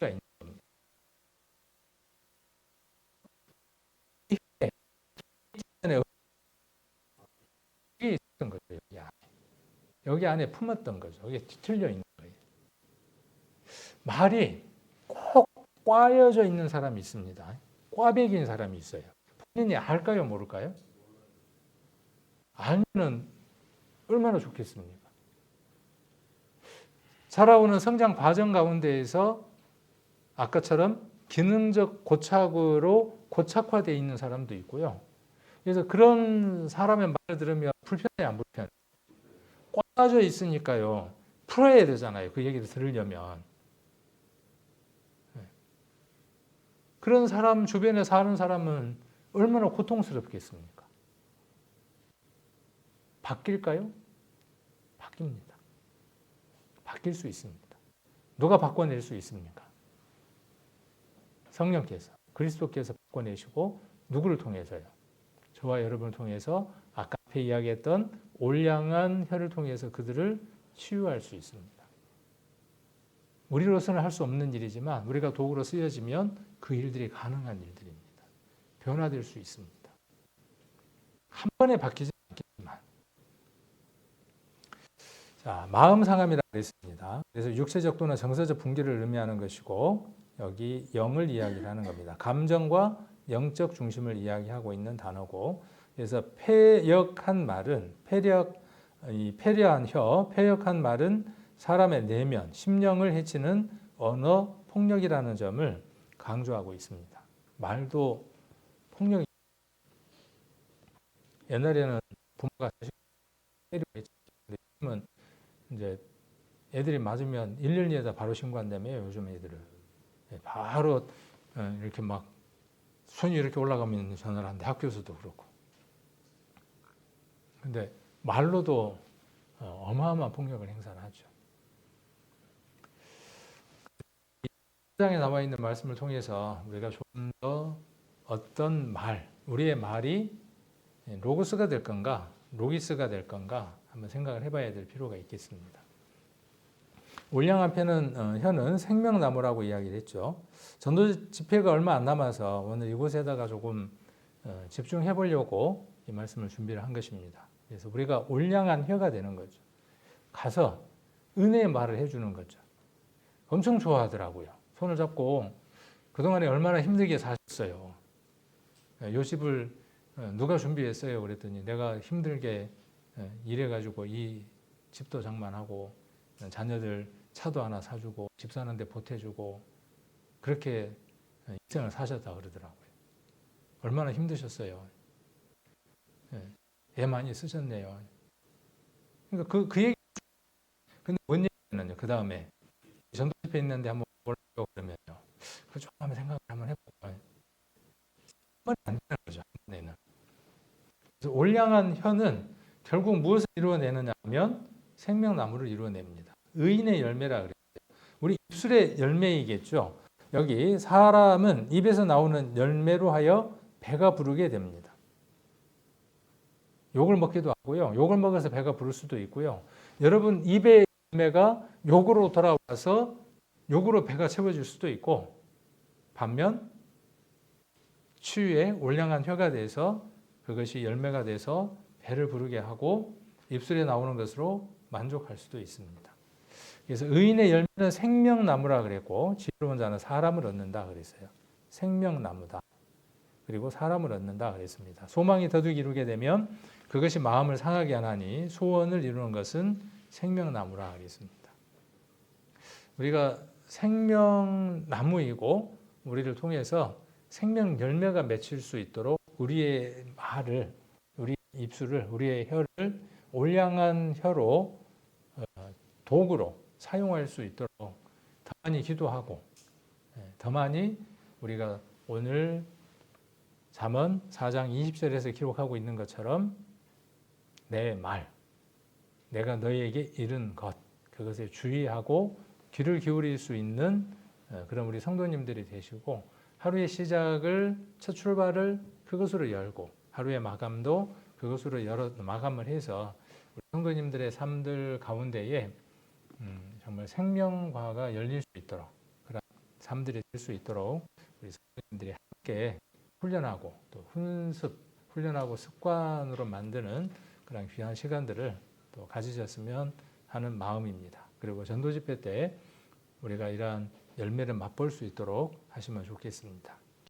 가 있는 겁니다. 입에 여기 있었던 거죠. 여기 안에 품었던 거죠. 여기 뒤틀려 있는 거예요. 말이 꼭 꽈여져 있는 사람이 있습니다. 꽈배기인 사람이 있어요. 본인이 알까요? 모를까요? 알면 얼마나 좋겠습니까? 자라오는 성장 과정 가운데에서 아까처럼 기능적 고착으로 고착화되어 있는 사람도 있고요. 그래서 그런 사람의 말을 들으면 불편해 안 불편해? 꽈져 있으니까요. 풀어야 되잖아요. 그 얘기를 들으려면. 그런 사람 주변에 사는 사람은 얼마나 고통스럽겠습니까? 바뀔까요? 바뀝니다. 바뀔 수 있습니다. 누가 바꿔낼 수 있습니까? 성령께서, 그리스도께서 바꿔내시고 누구를 통해서요? 저와 여러분을 통해서 아까 앞에 이야기했던 올량한 혀를 통해서 그들을 치유할 수 있습니다. 우리로서는 할 수 없는 일이지만 우리가 도구로 쓰여지면 그 일들이 가능한 일들입니다. 변화될 수 있습니다. 한 번에 바뀌지 않겠지만 자, 마음 상함이라고 했습니다. 그래서 육체적 또는 정서적 분기를 의미하는 것이고 여기 영을 이야기를 하는 겁니다. 감정과 영적 중심을 이야기하고 있는 단어고 그래서 패역한 말은 패려한 혀, 패역한 말은 사람의 내면, 심령을 해치는 언어 폭력이라는 점을 강조하고 있습니다. 말도 폭력이 옛날에는 부모가 자식 때리고 했지. 지금은 이제 애들이 맞으면 112에다 바로 신고한다며요. 요즘 애들을 바로 이렇게 막 손이 이렇게 올라가면 전화를 하는데 학교에서도 그렇고. 근데 말로도 어마어마한 폭력을 행사를 하죠. 이 장에 나와 있는 말씀을 통해서 우리가 좀 더 어떤 우리의 말이 로고스가 될 건가, 로기스가 될 건가 한번 생각을 해봐야 될 필요가 있겠습니다. 올량한 혀는 생명나무라고 이야기를 했죠. 전도 집회가 얼마 안 남아서 오늘 이곳에다가 조금 집중해 보려고 이 말씀을 준비를 한 것입니다. 그래서 우리가 올량한 혀가 되는 거죠. 가서 은혜의 말을 해주는 거죠. 엄청 좋아하더라고요. 손을 잡고 그동안에 얼마나 힘들게 사셨어요. 요 집을 누가 준비했어요? 그랬더니 내가 힘들게 일해가지고 이 집도 장만하고 자녀들 차도 하나 사주고 집 사는데 보태주고 그렇게 인생을 사셨다 그러더라고요. 얼마나 힘드셨어요. 애 많이 쓰셨네요. 그러니까 그 얘기. 근데 뭔 얘기냐면요. 그 다음에 전도 집회 있는데 한번 보려고 그러면요. 그 좀 한번 생각을 한번 해보고 안 되는 거죠. 한번에는. 그래서 올량한 혀는 결국 무엇을 이루어내느냐 하면 생명나무를 이루어냅니다. 의인의 열매라 그래요. 우리 입술의 열매이겠죠. 여기 사람은 입에서 나오는 열매로 하여 배가 부르게 됩니다. 욕을 먹기도 하고요. 욕을 먹어서 배가 부를 수도 있고요. 여러분 입의 열매가 욕으로 돌아와서 욕으로 배가 채워질 수도 있고 반면 치유에 올량한 혀가 돼서 그것이 열매가 돼서 배를 부르게 하고 입술에 나오는 것으로 만족할 수도 있습니다. 그래서 의인의 열매는 생명나무라 그랬고 지혜로운 자는 사람을 얻는다 그랬어요. 생명나무다. 그리고 사람을 얻는다 그랬습니다. 소망이 더욱 이루게 되면 그것이 마음을 상하게 하나니 소원을 이루는 것은 생명나무라 그랬습니다. 우리가 생명나무이고 우리를 통해서 생명 열매가 맺힐 수 있도록 우리의 말을, 우리 입술을, 우리의 혀를 올량한 혀로 도구로 사용할 수 있도록 더 많이 기도하고 더 많이 우리가 오늘 잠언 4장 20절에서 기록하고 있는 것처럼 내 말, 내가 너희에게 이른 것, 그것에 주의하고 귀를 기울일 수 있는 그런 우리 성도님들이 되시고 하루의 시작을, 첫 출발을 그것으로 열고 하루의 마감도 그것으로 마감을 해서 우리 성도님들의 삶들 가운데에 정말 생명과가 열릴 수 있도록 그런 삶들이 될 수 있도록 우리 성도님들이 함께 훈련하고 또 훈련하고 습관으로 만드는 그런 귀한 시간들을 또 가지셨으면 하는 마음입니다. 그리고 전도 집회 때 우리가 이러한 열매를 맛볼 수 있도록 하시면 좋겠습니다.